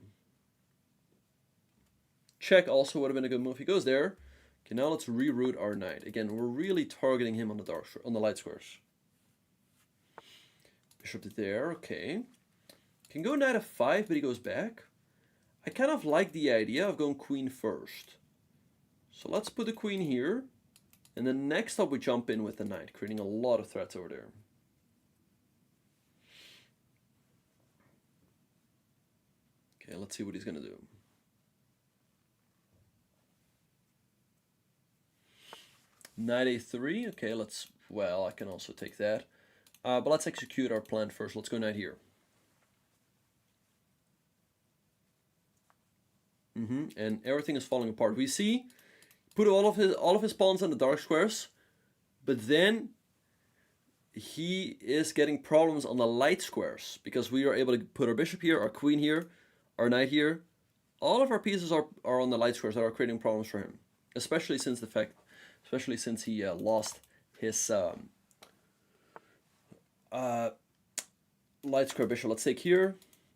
Check also would have been a good move. He goes there. Okay, now let's reroute our knight. Again, we're really targeting him on the light squares. Bishop to there, okay. Can go knight f5, but he goes back. I kind of like the idea of going queen first. So let's put the queen here. And then next up we jump in with the knight, creating a lot of threats over there. Okay, let's see what he's going to do. Knight a3, okay, well, I can also take that. But let's execute our plan first. Let's go knight here. And everything is falling apart. We see, put all of his pawns on the dark squares, but then he is getting problems on the light squares because we are able to put our bishop here, our queen here, our knight here. All of our pieces are on the light squares that are creating problems for him, especially since he lost his light square bishop. Let's take here.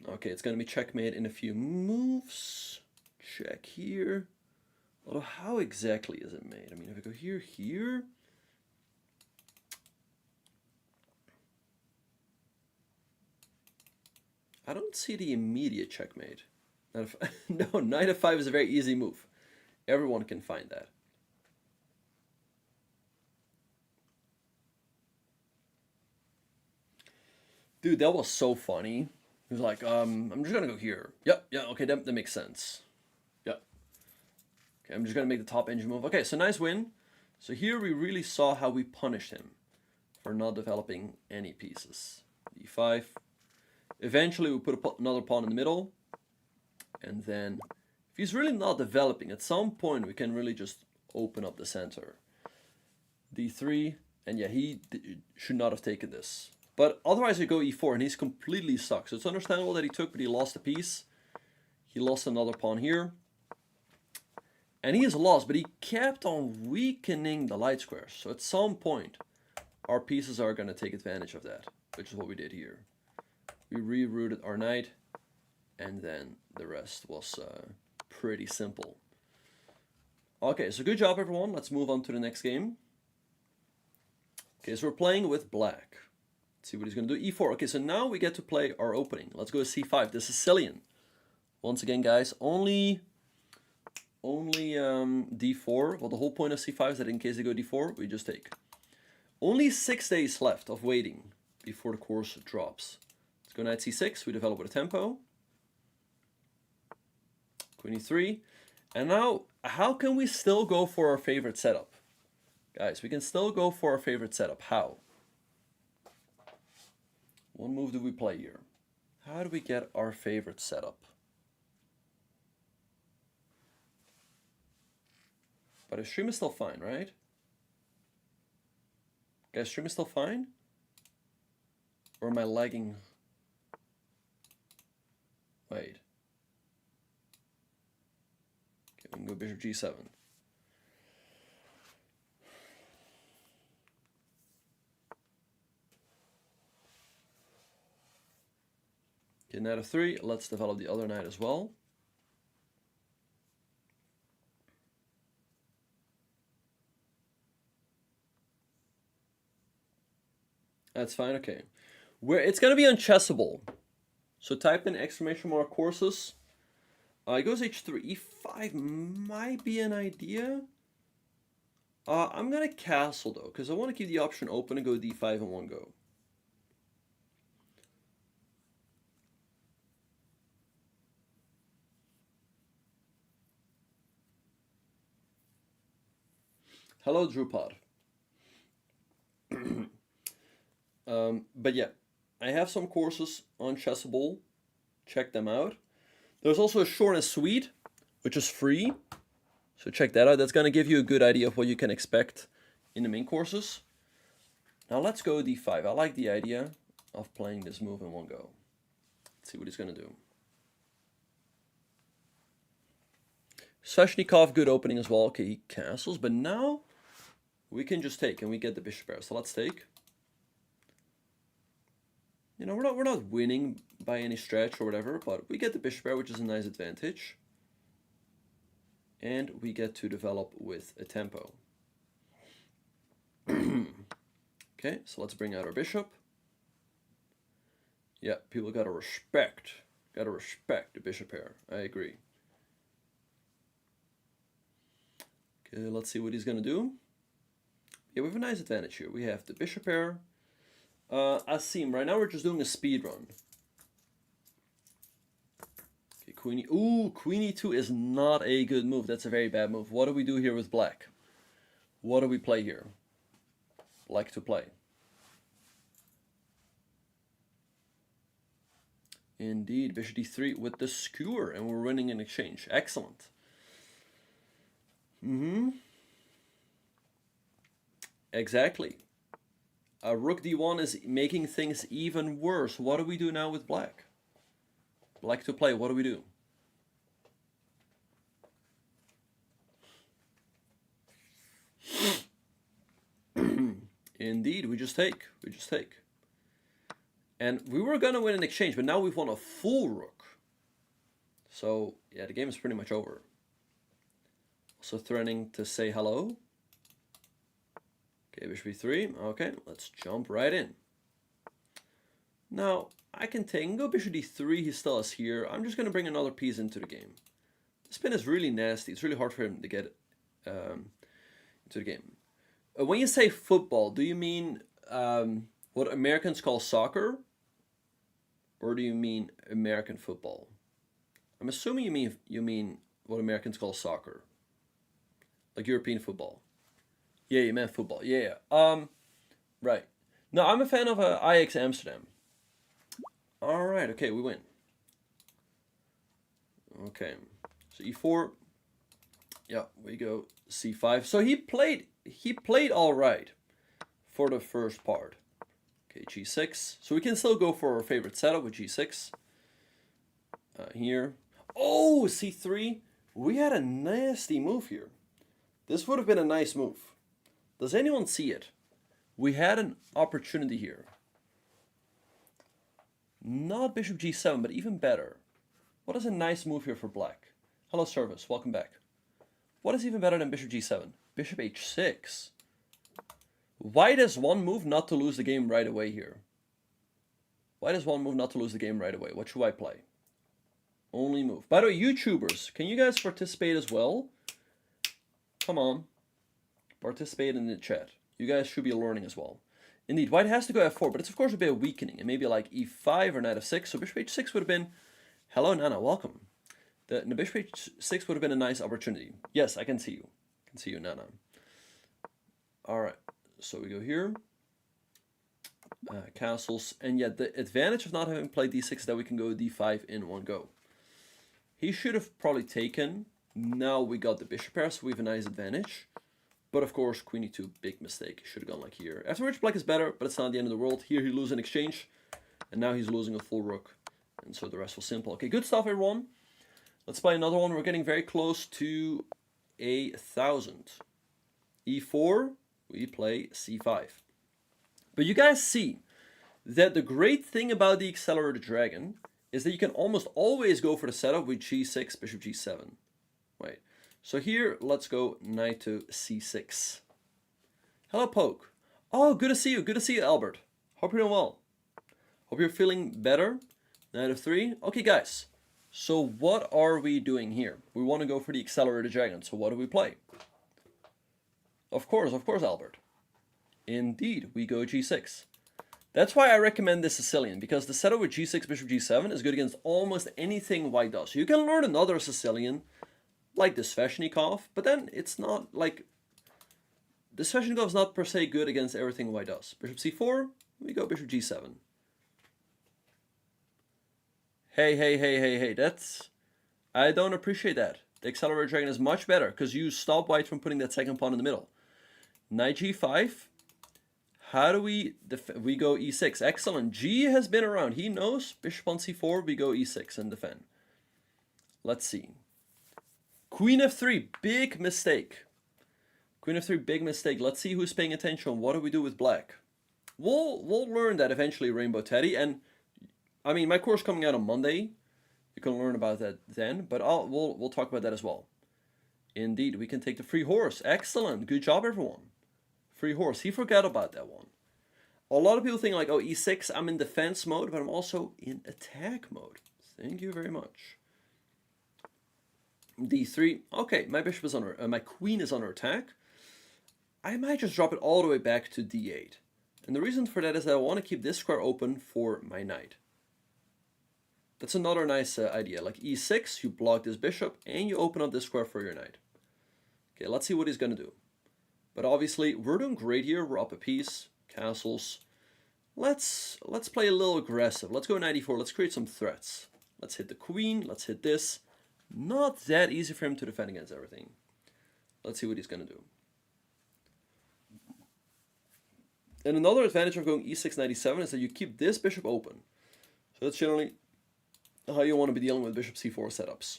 Okay, it's going to be checkmate in a few moves. Check here. Although, how exactly is it made? I mean, if I go here, here. I don't see the immediate checkmate. No, knight f5 is a very easy move. Everyone can find that. Dude, that was so funny. He was like, I'm just gonna go here. Yep, yeah, okay, that makes sense. Yep. Okay, I'm just gonna make the top engine move. Okay, so nice win. So here we really saw how we punished him for not developing any pieces. d5. Eventually we put another pawn in the middle. And then, if he's really not developing, at some point we can really just open up the center. d3. And yeah, he should not have taken this. But otherwise I go e4 and he's completely stuck. So it's understandable that he took, but he lost a piece. He lost another pawn here. And he is lost, but he kept on weakening the light squares. So at some point, our pieces are going to take advantage of that, which is what we did here. We rerouted our knight, and then the rest was pretty simple. Okay, so good job everyone. Let's move on to the next game. Okay, so we're playing with black. Let's see what he's going to do. e4. Okay, so now we get to play our opening. Let's go c5, the Sicilian. Once again, guys, only d4. Well, the whole point of c5 is that in case they go d4, we just take. Only 6 days left of waiting before the course drops. Let's go knight c6. We develop with a tempo. Queen e3. And now, how can we still go for our favorite setup? Guys, we can still go for our favorite setup. How? What move do we play here? How do we get our favorite setup? But his stream is still fine, right? Guys, stream is still fine? Or am I lagging? Wait. Okay, we can go bishop g7. Okay, knight f3. Let's develop the other knight as well. That's fine, okay. It's going to be unchessable. So type in exclamation mark courses. It goes h3. e5 might be an idea. I'm going to castle though, because I want to keep the option open and go d5 in one go. Hello, Drupad. But yeah, I have some courses on Chessable. Check them out. There's also a short and sweet, which is free. So check that out. That's going to give you a good idea of what you can expect in the main courses. Now let's go d5. I like the idea of playing this move in one go. Let's see what he's going to do. Sveshnikov, good opening as well. Okay, he castles, but now we can just take and we get the bishop pair. So let's take. You know, we're not winning by any stretch or whatever, but we get the bishop pair, which is a nice advantage. And we get to develop with a tempo. Okay, so let's bring out our bishop. Yeah, people gotta respect the bishop pair. I agree. Okay, let's see what he's gonna do. Yeah, we have a nice advantage here. We have the bishop pair. Asim, right now we're just doing a speed run. Okay, queen. Ooh, queen e2 is not a good move. That's a very bad move. What do we do here with black? What do we play here? Black to play. Indeed, bishop d3 with the skewer, and we're winning in exchange. Excellent. Exactly. Rook d1 is making things even worse. What do we do now with black? Black to play, what do we do? Indeed, we just take. And we were going to win an exchange, but now we've won a full rook. So, yeah, the game is pretty much over. Also threatening to say hello. Okay, bishop b3. Okay, let's jump right in. Now, I can go bishop d3. He still is here. I'm just going to bring another piece into the game. This pin is really nasty. It's really hard for him to get into the game. When you say football, do you mean what Americans call soccer? Or do you mean American football? I'm assuming you mean what Americans call soccer. Like European football. Yeah, you meant football. Yeah. Right. No, I'm a fan of Ajax Amsterdam. All right, okay, we win. Okay, so e4. Yeah, we go c5. So he played all right for the first part. Okay, g6. So we can still go for our favorite setup with g6. Here. Oh, c3. We had a nasty move here. This would have been a nice move. Does anyone see it? We had an opportunity here. Not bishop g7, but even better. What is a nice move here for black? Hello, Service. Welcome back. What is even better than bishop g7? Bishop h6. White has one move not to lose the game right away here. White has one move not to lose the game right away. What should I play? Only move. By the way, YouTubers, can you guys participate as well? Come on. Participate in the chat. You guys should be learning as well. Indeed, white has to go f4, but it's of course a bit of weakening. And maybe like e5 or knight f6. So bishop h6 would have been... Hello, Nana. Welcome. The bishop h6 would have been a nice opportunity. Yes, I can see you. I can see you, Nana. All right. So we go here. Castles. And yet the advantage of not having played d6 is that we can go d5 in one go. He should have probably taken. Now we got the bishop pair, so we have a nice advantage. But of course, queen e2, big mistake. Should have gone like here. Afterwards, black is better, but it's not the end of the world. Here he loses an exchange. And now he's losing a full rook. And so the rest was simple. Okay, good stuff, everyone. Let's play another one. We're getting very close to 1,000. e4, we play c5. But you guys see that the great thing about the Accelerated Dragon is that you can almost always go for the setup with g6, bishop g7. Wait. So here, let's go knight to c6. Hello, Poke. Oh, good to see you. Good to see you, Albert. Hope you're doing well. Hope you're feeling better. Knight of 3. Okay, guys. So what are we doing here? We want to go for the Accelerated Dragon. So what do we play? Of course, Albert. Indeed, we go g6. That's why I recommend the Sicilian, because the setup with g6, bishop g7 is good against almost anything white does. You can learn another Sicilian, like the Sveshnikov, but then it's not like... The Sveshnikov is not per se good against everything white does. Bishop c4, we go bishop g7. Hey, that's... I don't appreciate that. The Accelerated Dragon is much better, because you stop white from putting that second pawn in the middle. Knight g5. How do we... We go e6. Excellent. G has been around. He knows. Bishop on c4, we go e6 and defend. Let's see. Queen f3. Big mistake. Queen f3, big mistake. Let's see who's paying attention. What do we do with black? We'll learn that eventually, Rainbow Teddy. And, I mean, my course coming out on Monday. You can learn about that then. But we'll talk about that as well. Indeed, we can take the free horse. Excellent. Good job, everyone. Free horse. He forgot about that one. A lot of people think like, oh, e6, I'm in defense mode, but I'm also in attack mode. Thank you very much. d3. Okay, my bishop is under, my queen is under attack. I might just drop it all the way back to d8. And the reason for that is that I want to keep this square open for my knight. That's another nice idea. Like e6, you block this bishop, and you open up this square for your knight. Okay, let's see what he's going to do. But obviously, we're doing great here. We're up a piece. Castles. Let's play a little aggressive. Let's go knight e4. Let's create some threats. Let's hit the queen. Let's hit this. Not that easy for him to defend against everything. Let's see what he's going to do. And another advantage of going e6, knight e7 is that you keep this bishop open. So that's generally how you want to be dealing with bishop c4 setups.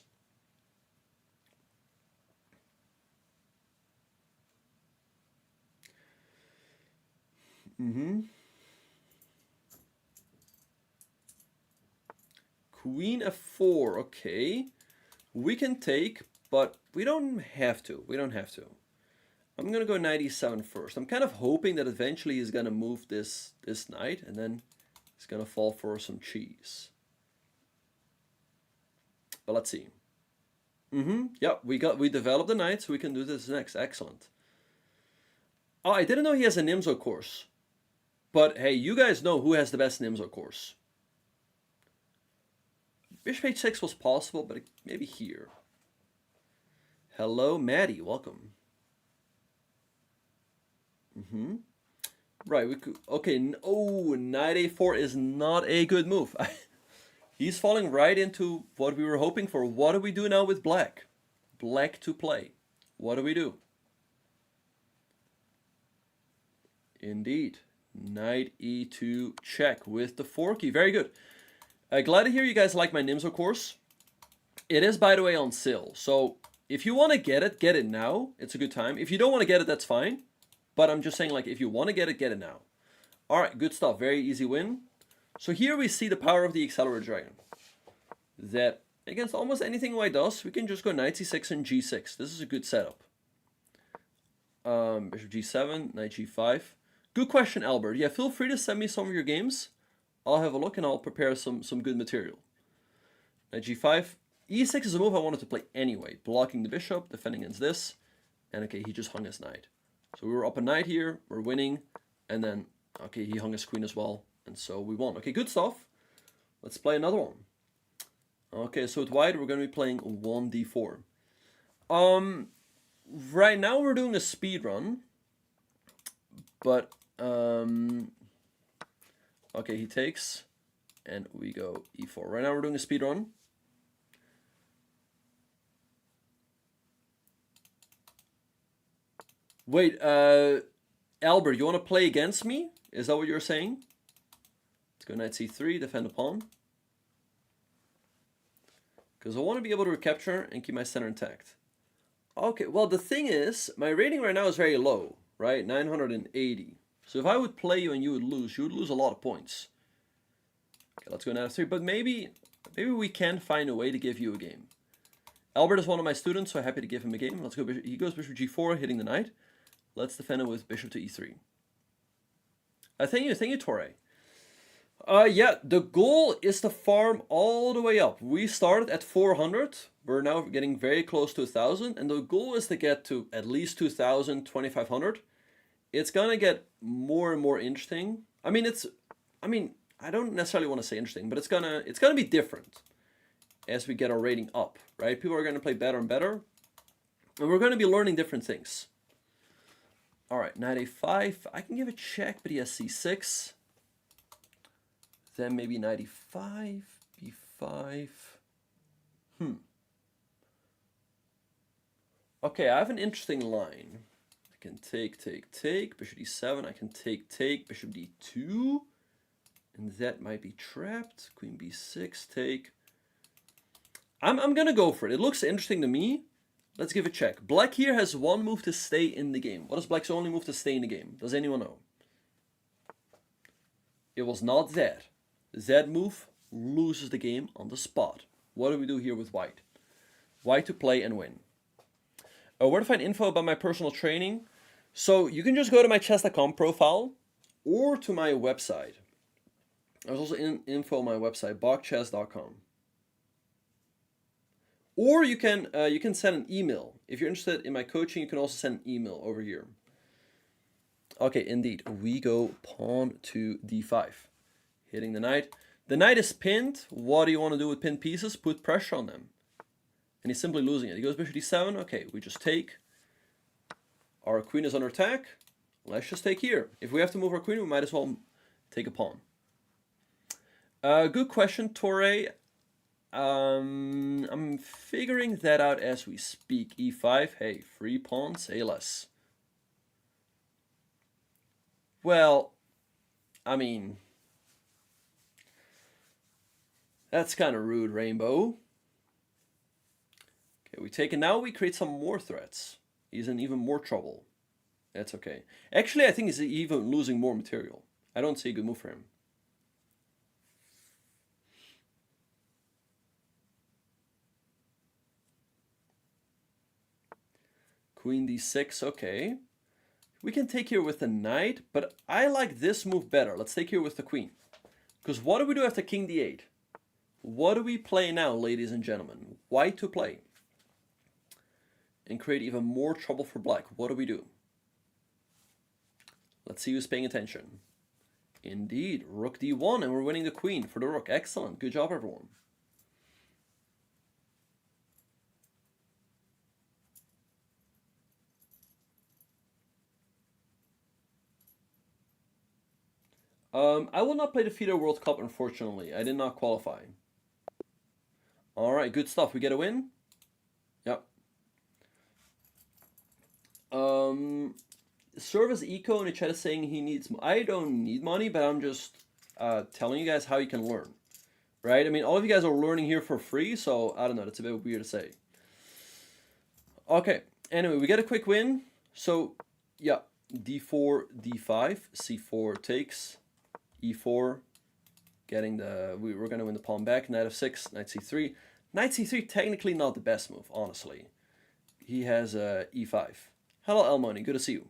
Queen f4, okay. We can take, but we don't have to. We don't have to. I'm going to go knight e7 first. I'm kind of hoping that eventually he's going to move this knight, and then he's going to fall for some cheese. But let's see. Yeah, we developed the knight, so we can do this next. Excellent. Oh, I didn't know he has a Nimzo course. But hey, you guys know who has the best Nimzo course. Bishop h6 was possible, but maybe here. Hello, Maddie. Welcome. Right, we could... Okay, oh, knight a4 is not a good move. He's falling right into what we were hoping for. What do we do now with black? Black to play. What do we do? Indeed. Knight e2 check with the 4 key. Very good. Glad to hear you guys like my Nimzo course. It is, by the way, on sale. So if you want to get it now. It's a good time. If you don't want to get it, that's fine. But I'm just saying, like, if you want to get it now. All right, good stuff. Very easy win. So here we see the power of the Accelerated Dragon. That against almost anything white does, we can just go knight c6 and g6. This is a good setup. Bishop g7, knight g5. Good question, Albert. Yeah, feel free to send me some of your games. I'll have a look and I'll prepare some good material. Knight g5. e6 is a move I wanted to play anyway. Blocking the bishop, defending against this. And okay, he just hung his knight. So we were up a knight here, we're winning. And then, okay, he hung his queen as well. And so we won. Okay, good stuff. Let's play another one. Okay, so with white, we're going to be playing 1d4. Right now we're doing a speed run. But, okay, he takes. And we go e4. Right now we're doing a speed run. Wait, Albert, you want to play against me? Is that what you're saying? Let's go knight c3, defend a pawn. Because I want to be able to recapture and keep my center intact. Okay, well, the thing is, my rating right now is very low, right? 980. So if I would play you and you would lose a lot of points. Okay, let's go knight f3. But maybe we can find a way to give you a game. Albert is one of my students, so I'm happy to give him a game. Let's go. He goes bishop g4, hitting the knight. Let's defend it with bishop to e3. Thank you, Torre. Yeah, the goal is to farm all the way up. We started at 400. We're now getting very close to 1,000. And the goal is to get to at least 2,000, 2,500. It's going to get more and more interesting. I mean, I don't necessarily want to say interesting, but it's gonna be different as we get our rating up, right? People are going to play better and better. And we're going to be learning different things. All right, knight a5. I can give a check, but he has c6. Then maybe knight e5, b5. Okay, I have an interesting line. I can take, bishop d7. I can take, bishop d2. And that might be trapped. Queen b6, take. I'm going to go for it. It looks interesting to me. Let's give a check. Black here has one move to stay in the game. What is Black's only move to stay in the game? Does anyone know? It was not that. That move loses the game on the spot. What do we do here with white? White to play and win. Where to find info about my personal training? So you can just go to my chess.com profile or to my website. There's also info on my website, bokchess.com. Or you can send an email. If you're interested in my coaching, you can also send an email over here. Okay, indeed. We go pawn to d5. Hitting the knight. The knight is pinned. What do you want to do with pinned pieces? Put pressure on them. And he's simply losing it. He goes bishop d7. Okay, we just take. Our queen is under attack. Let's just take here. If we have to move our queen, we might as well take a pawn. Good question, Torre. I'm figuring that out as we speak. e5. Hey, free pawn, say less. Well, I mean, that's kind of rude, Rainbow. Okay, we take it. Now we create some more threats. He's in even more trouble. That's okay. Actually, I think he's even losing more material. I don't see a good move for him. Queen d6, okay. We can take here with the knight, but I like this move better. Let's take here with the queen. Because what do we do after king d8? What do we play now, ladies and gentlemen? White to play. And create even more trouble for black. What do we do? Let's see who's paying attention. Indeed, rook d1, and we're winning the queen for the rook. Excellent. Good job, everyone. I will not play the FIDE World Cup, unfortunately. I did not qualify. Alright, good stuff. We get a win? Yep. Service Eco in the chat is saying he needs... I don't need money, but I'm just telling you guys how you can learn. Right? I mean, all of you guys are learning here for free, so I don't know. That's a bit weird to say. Okay. Anyway, we get a quick win. So, yeah. D4, D5, C4 takes, E4, getting the... We're going to win the pawn back. Knight f6, Knight C3. Knight C3, technically not the best move, honestly. He has E5. Hello, Elmoni. Good to see you.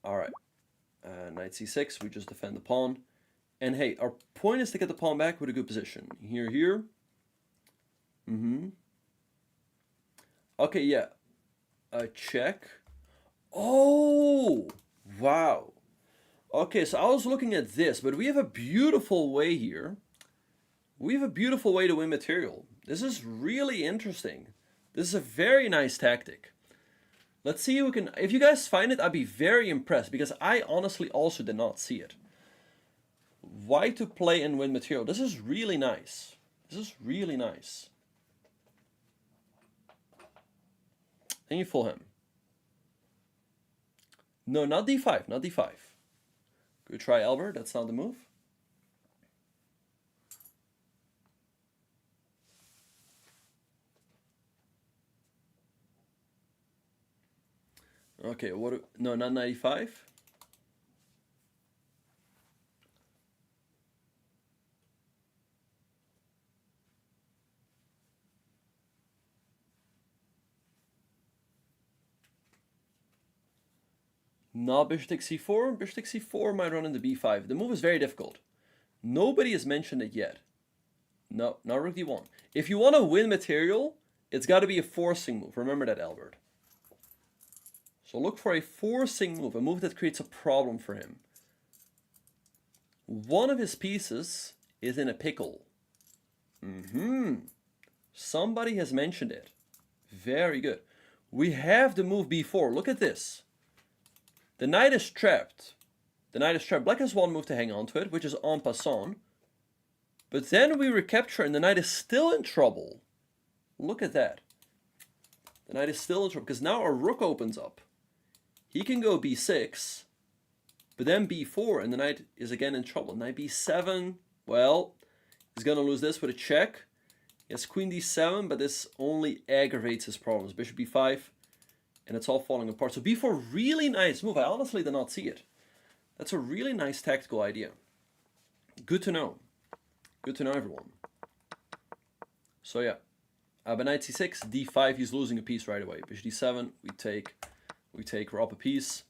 Alright. Knight C6, we just defend the pawn. And hey, our point is to get the pawn back with a good position. Here. Okay, yeah. Check. Oh! Wow. Okay, so I was looking at this, but we have a beautiful way here. We have a beautiful way to win material. This is really interesting. This is a very nice tactic. Let's see if we can... If you guys find it, I'd be very impressed, because I honestly also did not see it. Why to play and win material? This is really nice. This is really nice. And you fool him. No, not D5, not D5. Good try, Albert. That's not the move. Okay, what... No, not 95. No, bishop takes c4. Bishop takes c4 might run into b5. The move is very difficult. Nobody has mentioned it yet. No, not rook d1. If you want to win material, it's got to be a forcing move. Remember that, Albert. So look for a forcing move, a move that creates a problem for him. One of his pieces is in a pickle. Somebody has mentioned it. Very good. We have the move b4. Look at this. The knight is trapped. The knight is trapped. Black has one move to hang on to it, which is en passant. But then we recapture and the knight is still in trouble. Look at that. The knight is still in trouble because now our rook opens up. He can go b6, but then b4 and the knight is again in trouble. Knight b7, well, he's going to lose this with a check. He has queen d7, but this only aggravates his problems. Bishop b5. And it's all falling apart. So b4, really nice move. I honestly did not see it. That's a really nice tactical idea. Good to know. Good to know, everyone. So yeah. But knight c6, d5, he's losing a piece right away. Bishop d7, we take, we're up a piece.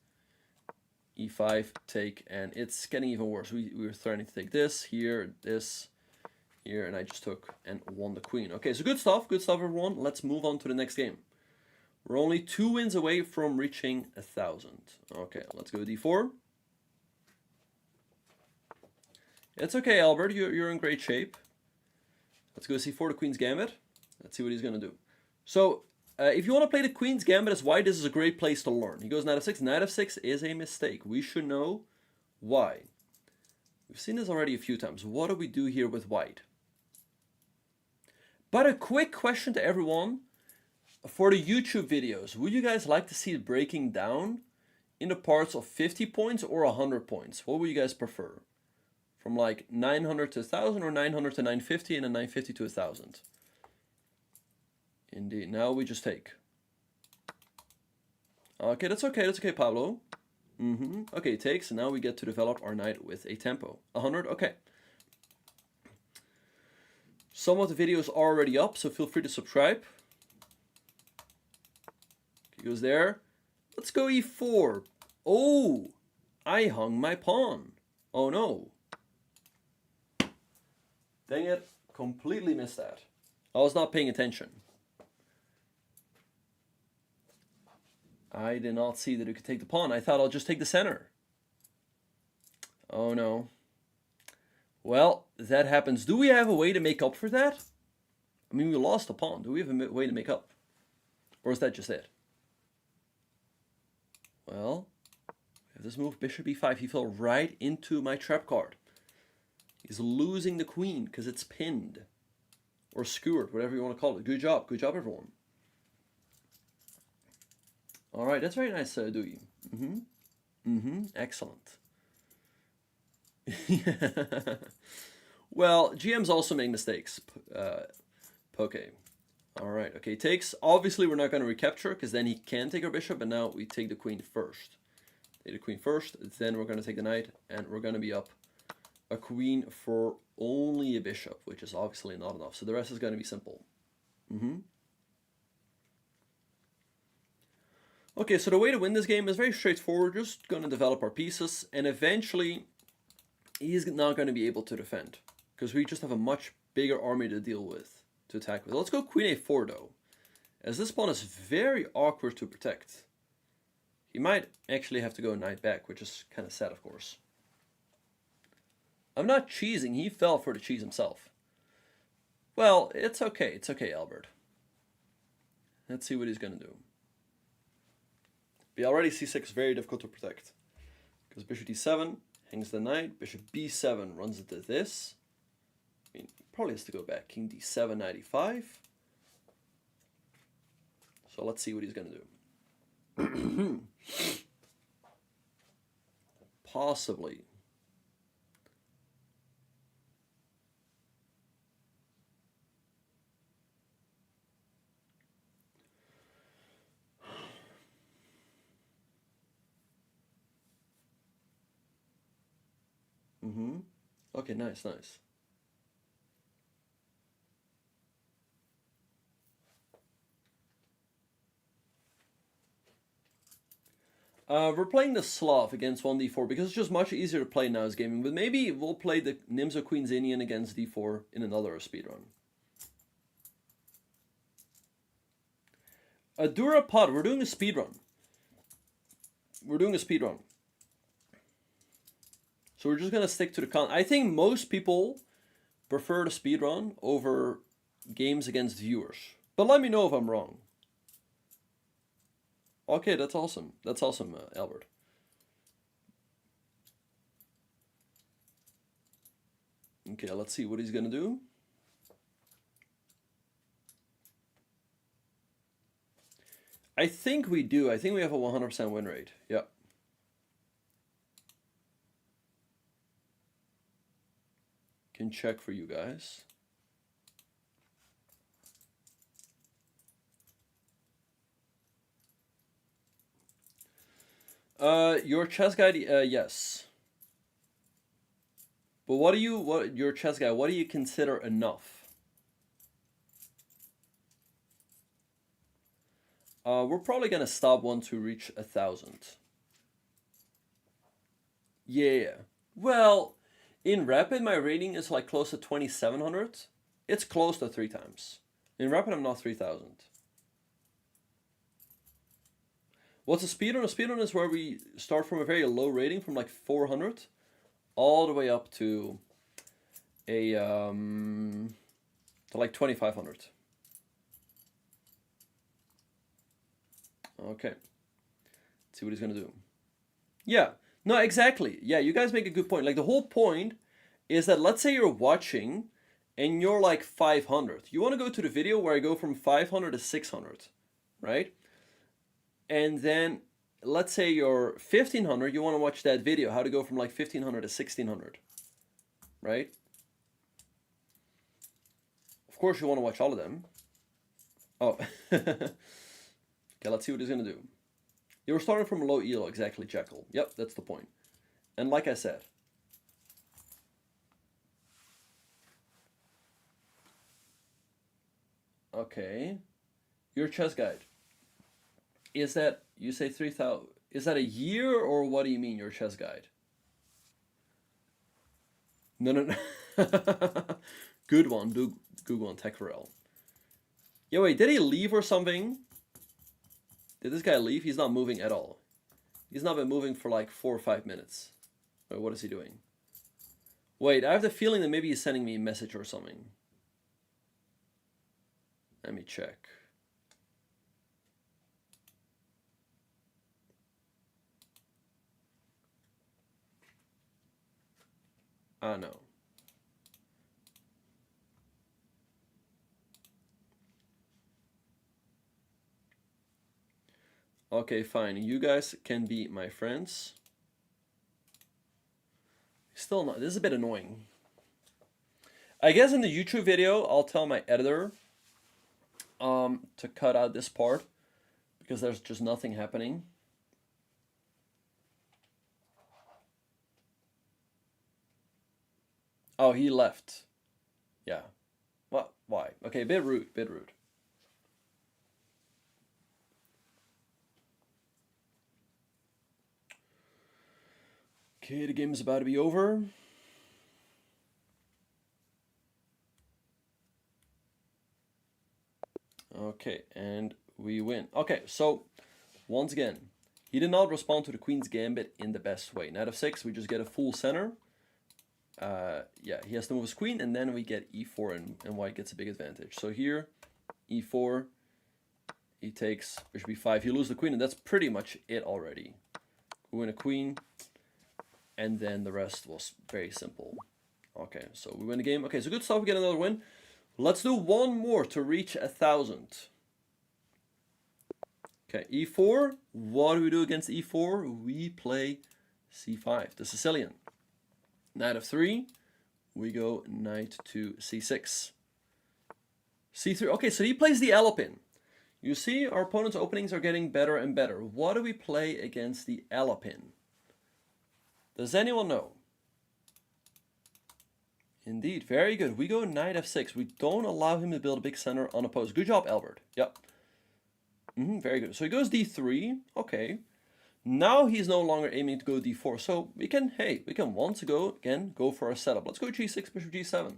e5, take, and it's getting even worse. We were threatening to take this, here, and I just took and won the queen. Okay, so good stuff, everyone. Let's move on to the next game. We're only 2 wins away from reaching 1,000. Okay, let's go d4. It's okay, Albert. You're in great shape. Let's go c4 to Queen's Gambit. Let's see what he's going to do. So, if you want to play the Queen's Gambit as white, this is a great place to learn. He goes knight f6. Knight f6 is a mistake. We should know why. We've seen this already a few times. What do we do here with white? But a quick question to everyone. For the YouTube videos, would you guys like to see it breaking down into parts of 50 points or 100 points? What would you guys prefer? From like 900 to 1,000 or 900 to 950 and then 950 to 1,000? Indeed. Now we just take. Okay, that's okay, Pablo. Okay, it takes, and now we get to develop our knight with a tempo. 100, okay. Some of the videos are already up, so feel free to subscribe. He goes there. Let's go e4. Oh, I hung my pawn. Oh no. Dang it, completely missed that. I was not paying attention. I did not see that it could take the pawn. I thought I'll just take the center. Oh no. Well, that happens. Do we have a way to make up for that? I mean, we lost the pawn. Do we have a way to make up? Or is that just it? Well, If this move, bishop e5, he fell right into my trap card. He's losing the queen because it's pinned. Or skewered, whatever you want to call it. Good job. Good job, everyone. Alright, that's very nice, Dewey. Excellent. Well, GMs also make mistakes. Poke. Alright, okay, takes. Obviously, we're not going to recapture, because then he can take our bishop, but now we take the queen first. Take the queen first, then we're going to take the knight, and we're going to be up a queen for only a bishop, which is obviously not enough. So the rest is going to be simple. Okay, so the way to win this game is very straightforward. We're just going to develop our pieces, and eventually he's not going to be able to defend, because we just have a much bigger army to deal with, to attack with. Let's go queen a4 though, as this pawn is very awkward to protect. He might actually have to go knight back, which is kind of sad, of course. I'm not cheesing, he fell for the cheese himself. Well, it's okay, Albert. Let's see what he's going to do. But already c6 is very difficult to protect, because bishop d7 hangs the knight, bishop b7 runs into this. I mean, probably has to go back, king d7, knight e5. So let's see what he's going to do. Possibly. Okay, nice. We're playing the Slav against 1d4 because it's just much easier to play now as gaming, but maybe we'll play the Nimzo Queen's Indian against d4 in another speedrun. Dura Pod, we're doing a speedrun. So we're just going to stick to the con. I think most people prefer the speedrun over games against viewers. But let me know if I'm wrong. Okay, that's awesome. That's awesome, Albert. Okay, let's see what he's going to do. I think we do. I think we have a 100% win rate. Yeah. Can check for you guys. Your chess guide, yes. But your chess guide, what do you consider enough? We're probably gonna stop one to reach 1,000. Yeah. Well, in Rapid, my rating is like close to 2,700. It's close to 3 times. In Rapid, I'm not 3,000. What's a speedrun? A speedrun is where we start from a very low rating, from like 400, all the way up to a to like 2,500. Okay. Let's see what he's gonna do. Yeah. No, exactly. Yeah, you guys make a good point. Like, the whole point is that, let's say you're watching and you're like 500. You want to go to the video where I go from 500 to 600, right? And then let's say you're 1,500, you want to watch that video, how to go from like 1,500 to 1,600, right? Of course you want to watch all of them. Oh. Okay, let's see what he's going to do. You were starting from a low elo, exactly, Jekyll. Yep, that's the point. And like I said, okay, your chess guide. Is that, you say 3,000, is that a year, or what do you mean, your chess guide? No. Good one, Google on TechRel. Yeah, wait, did he leave or something? Did this guy leave? He's not moving at all. He's not been moving for like 4 or 5 minutes. Wait, what is he doing? Wait, I have the feeling that maybe he's sending me a message or something. Let me check. Ah, no. Okay, fine. You guys can be my friends. Still not. This is a bit annoying. I guess in the YouTube video, I'll tell my editor to cut out this part because there's just nothing happening. Oh, he left. Yeah. What? Why? Okay, bit rude, bit rude. Okay, the game is about to be over. Okay, and we win. Okay, so once again, he did not respond to the Queen's Gambit in the best way. Knight of 6, we just get a full center. Yeah, he has to move his queen, and then we get e4, and white gets a big advantage. So here, e4, he takes bishop e5. He loses the queen, and that's pretty much it already. We win a queen, and then the rest was very simple. Okay, so we win the game. Okay, so good stuff. We get another win. Let's do one more to reach 1,000. Okay, e4. What do we do against e4? We play c5, the Sicilian. Knight of 3. We go knight to c6. c3. Okay, so he plays the Alapin. You see, our opponent's openings are getting better and better. What do we play against the Alapin? Does anyone know? Indeed, very good. We go knight f6. We don't allow him to build a big center unopposed. Good job, Albert. Yep. Very good. So he goes d3. Okay. Now he's no longer aiming to go d4. So we can, we can once again go for our setup. Let's go g6, bishop g7.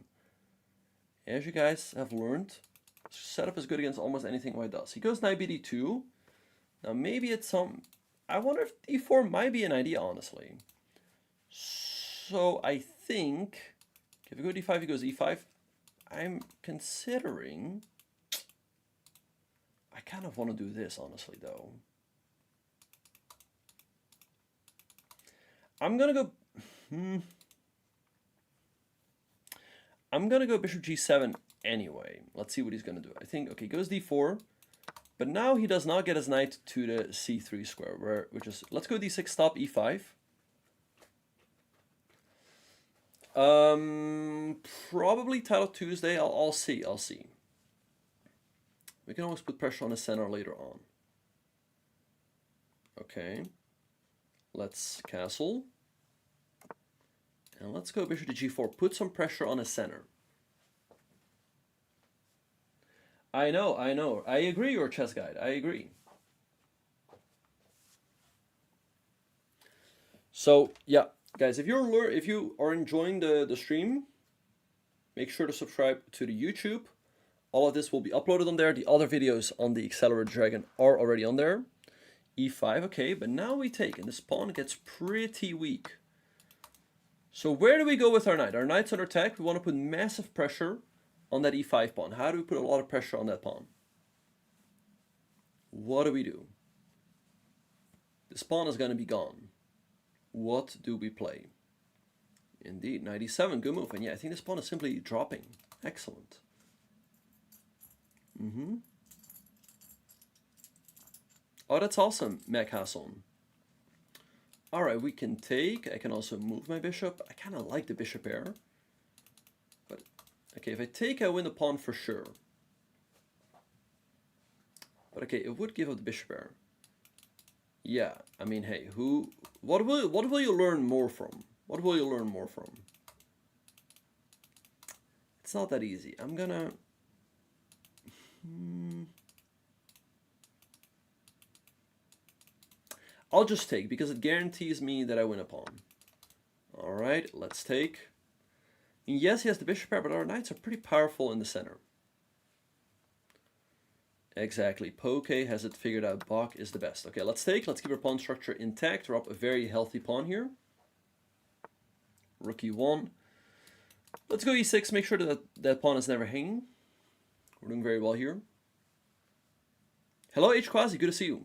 As you guys have learned, setup is good against almost anything white does. He goes knight bd2. Now maybe it's some... I wonder if d4 might be an idea, honestly. So I think... if we go d5, he goes e5. I'm considering... I kind of want to do this, honestly, though. I'm going to go... I'm going to go bishop g7 anyway. Let's see what he's going to do. I think, okay, goes d4. But now he does not get his knight to the c3 square, which is... Let's go d6, stop e5. Probably title Tuesday. I'll see. We can always put pressure on the center later on. Okay. Let's castle. And let's go bishop to g4. Put some pressure on the center. I know. I agree, your chess guide. I agree. So, yeah. Guys, if you are enjoying the stream, make sure to subscribe to the YouTube. All of this will be uploaded on there. The other videos on the Accelerated Dragon are already on there. e5, okay, but now we take, and this pawn gets pretty weak. So where do we go with our knight? Our knight's under attack. We want to put massive pressure on that e5 pawn. How do we put a lot of pressure on that pawn? What do we do? This pawn is going to be gone. What do we play? Indeed, knight e7, good move. And yeah, I think this pawn is simply dropping. Excellent. Oh, that's awesome, Mac Hasson. Alright, we can take. I can also move my bishop. I kind of like the bishop pair. But, okay, if I take, I win the pawn for sure. But okay, it would give up the bishop pair. Yeah, I mean, hey, what will you learn more from? What will you learn more from? It's not that easy. I'm gonna... I'll just take, because it guarantees me that I win a pawn. Alright, let's take. And yes, he has the bishop pair, but our knights are pretty powerful in the center. Exactly. Poke has it figured out. Bok is the best. Okay, let's take. Let's keep our pawn structure intact. We're up a very healthy pawn here. Rook e1. Let's go e6. Make sure that that pawn is never hanging. We're doing very well here. Hello, H. Quasi. Good to see you.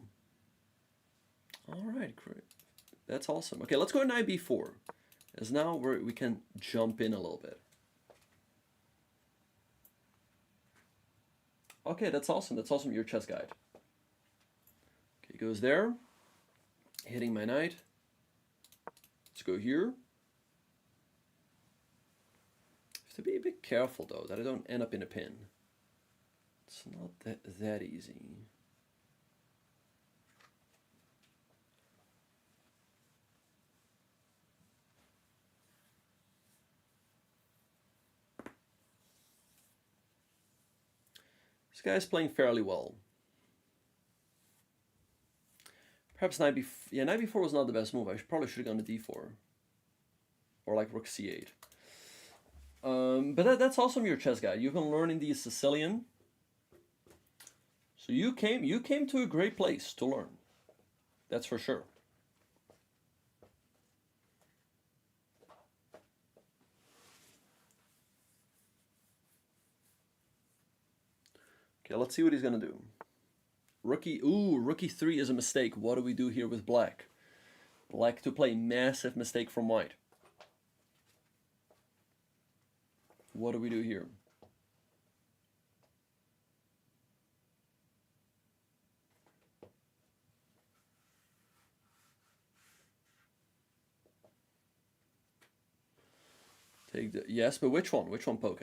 All right, great. That's awesome. Okay, let's go knight b4. is now where we can jump in a little bit. Okay, that's awesome. That's awesome, your chess guide. Okay, goes there. Hitting my knight. Let's go here. Have to be a bit careful though, that I don't end up in a pin. It's not that easy. This guy's playing fairly well. Perhaps knight b4. Yeah, knight b4 was not the best move. I probably should have gone to d4. Or like rook c8. But that's awesome, your chess guide. You've been learning the Sicilian. So you came to a great place to learn. That's for sure. Okay, let's see what he's gonna do. Rook e3 is a mistake. What do we do here with black? Black to play massive mistake from white. What do we do here? Take the, yes, but which one? Which one, Poke?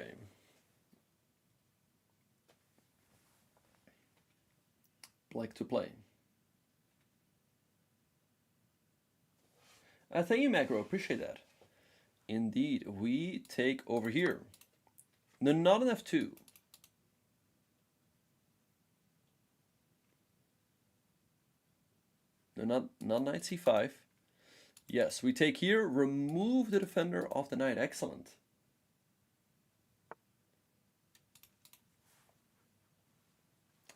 Black to play. Thank you, Macro. Appreciate that. Indeed, we take over here. No, not an f2. No, not knight c5. Yes, we take here, remove the defender of the knight. Excellent.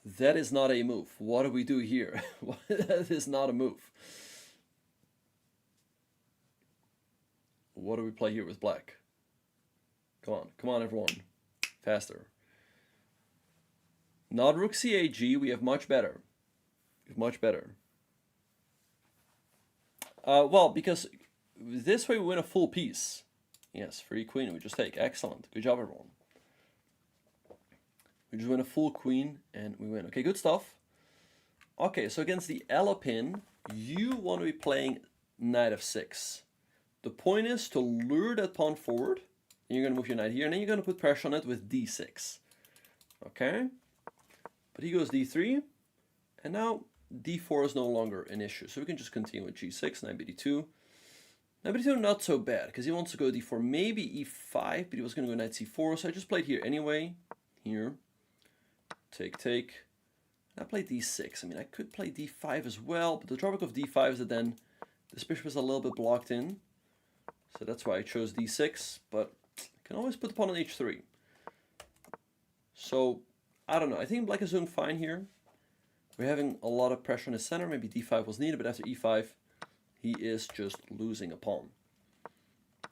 That is not a move. What do we do here? That is not a move. What do we play here with black? Come on, everyone. Faster. Not rook c8 g. We have much better. We have much better. Well, because this way we win a full piece. Yes, free queen. We just take. Excellent. Good job, everyone. We just win a full queen and we win. Okay, good stuff. Okay, so against the Ella pin, you want to be playing knight f6. The point is to lure that pawn forward. And you're going to move your knight here, and then you're going to put pressure on it with d6. Okay? But he goes d3, and now d4 is no longer an issue. So we can just continue with g6, knight bd2. Knight bd2 not so bad, because he wants to go d4, maybe e5, but he was going to go knight c4, so I just played here anyway. Here. Take, take. I played d6. I mean, I could play d5 as well, but the drawback of d5 is that then this bishop is a little bit blocked in. So that's why I chose d6, but I can always put the pawn on h3. So, I don't know. I think black is doing fine here. We're having a lot of pressure in the center. Maybe d5 was needed, but after e5, he is just losing a pawn.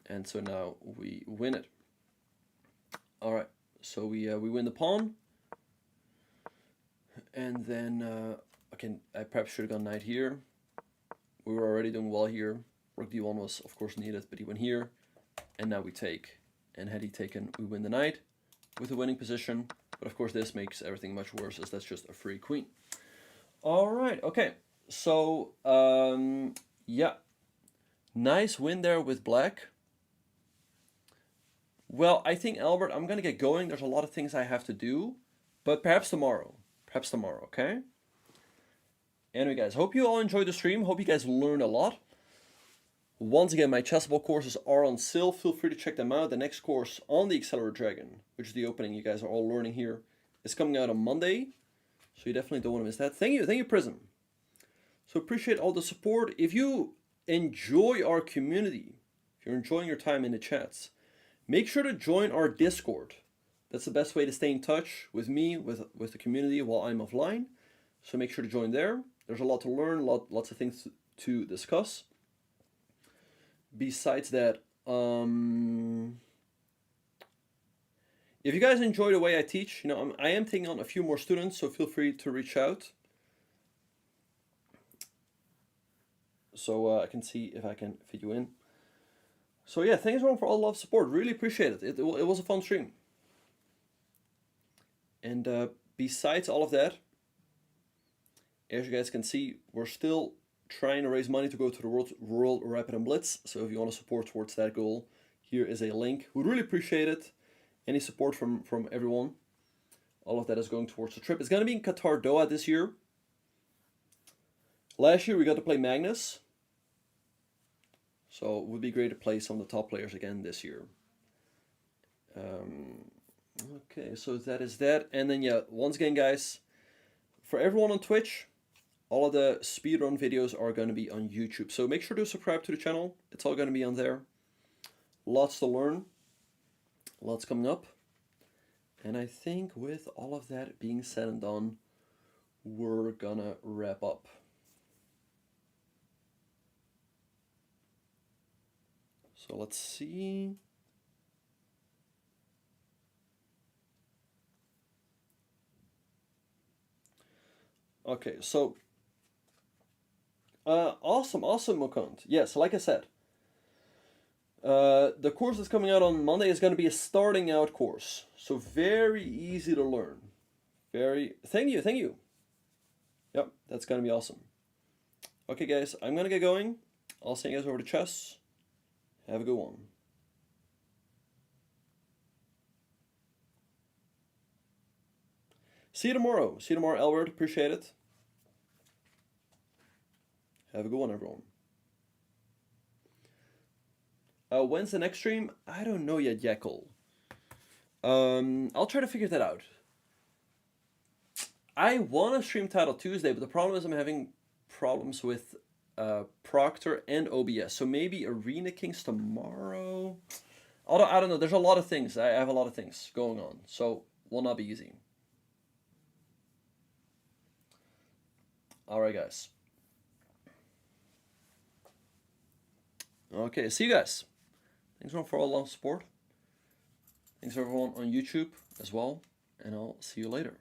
And so now we win it. All right, so we win the pawn. And then, I perhaps should have gone knight here. We were already doing well here. Rook d1 was, of course, needed, but he went here. And now we take. And had he taken, we win the knight with a winning position. But of course, this makes everything much worse, as that's just a free queen. All right, okay. So, yeah. Nice win there with black. Well, I think, Albert, I'm going to get going. There's a lot of things I have to do. But perhaps tomorrow. Perhaps tomorrow, okay? Anyway, guys, hope you all enjoyed the stream. Hope you guys learned a lot. Once again, my chessable courses are on sale. Feel free to check them out. The next course on the Accelerated Dragon, which is the opening you guys are all learning here, is coming out on Monday. So you definitely don't want to miss that. Thank you, Prism. So appreciate all the support. If you enjoy our community, if you're enjoying your time in the chats, make sure to join our Discord. That's the best way to stay in touch with me, with the community while I'm offline. So make sure to join there. There's a lot to learn, lots of things to discuss. Besides that, if you guys enjoy the way I teach, I am taking on a few more students, so feel free to reach out. So I can see if I can fit you in. So yeah, thanks everyone for all the love support. Really appreciate it. It was a fun stream. And besides all of that, as you guys can see, we're still trying to raise money to go to the World Rapid and Blitz. So if you want to support towards that goal, here is a link. We'd really appreciate it. Any support from everyone. All of that is going towards the trip. It's going to be in Qatar Doha this year. Last year we got to play Magnus. So it would be great to play some of the top players again this year. Okay, so that is that. And then yeah, once again guys, for everyone on Twitch, all of the speedrun videos are going to be on YouTube. So make sure to subscribe to the channel. It's all going to be on there. Lots to learn. Lots coming up. And I think with all of that being said and done, we're gonna wrap up. So let's see. Okay, so awesome, Mukund. Yes, like I said, the course that's coming out on Monday is going to be a starting out course, so very easy to learn. Thank you. Yep, that's going to be awesome. Okay, guys, I'm going to get going. I'll send you guys over to chess. Have a good one. See you tomorrow. Albert. Appreciate it. Have a good one, everyone. When's the next stream? I don't know yet, Jekyll. I'll try to figure that out. I want to stream Title Tuesday, but the problem is I'm having problems with Proctor and OBS. So maybe Arena Kings tomorrow. I don't know. There's a lot of things. I have a lot of things going on. So will not be easy. Alright, guys. Okay, see you guys. Thanks everyone for all the love support. Thanks everyone on YouTube as well. And I'll see you later.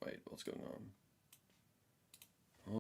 Wait, what's going on?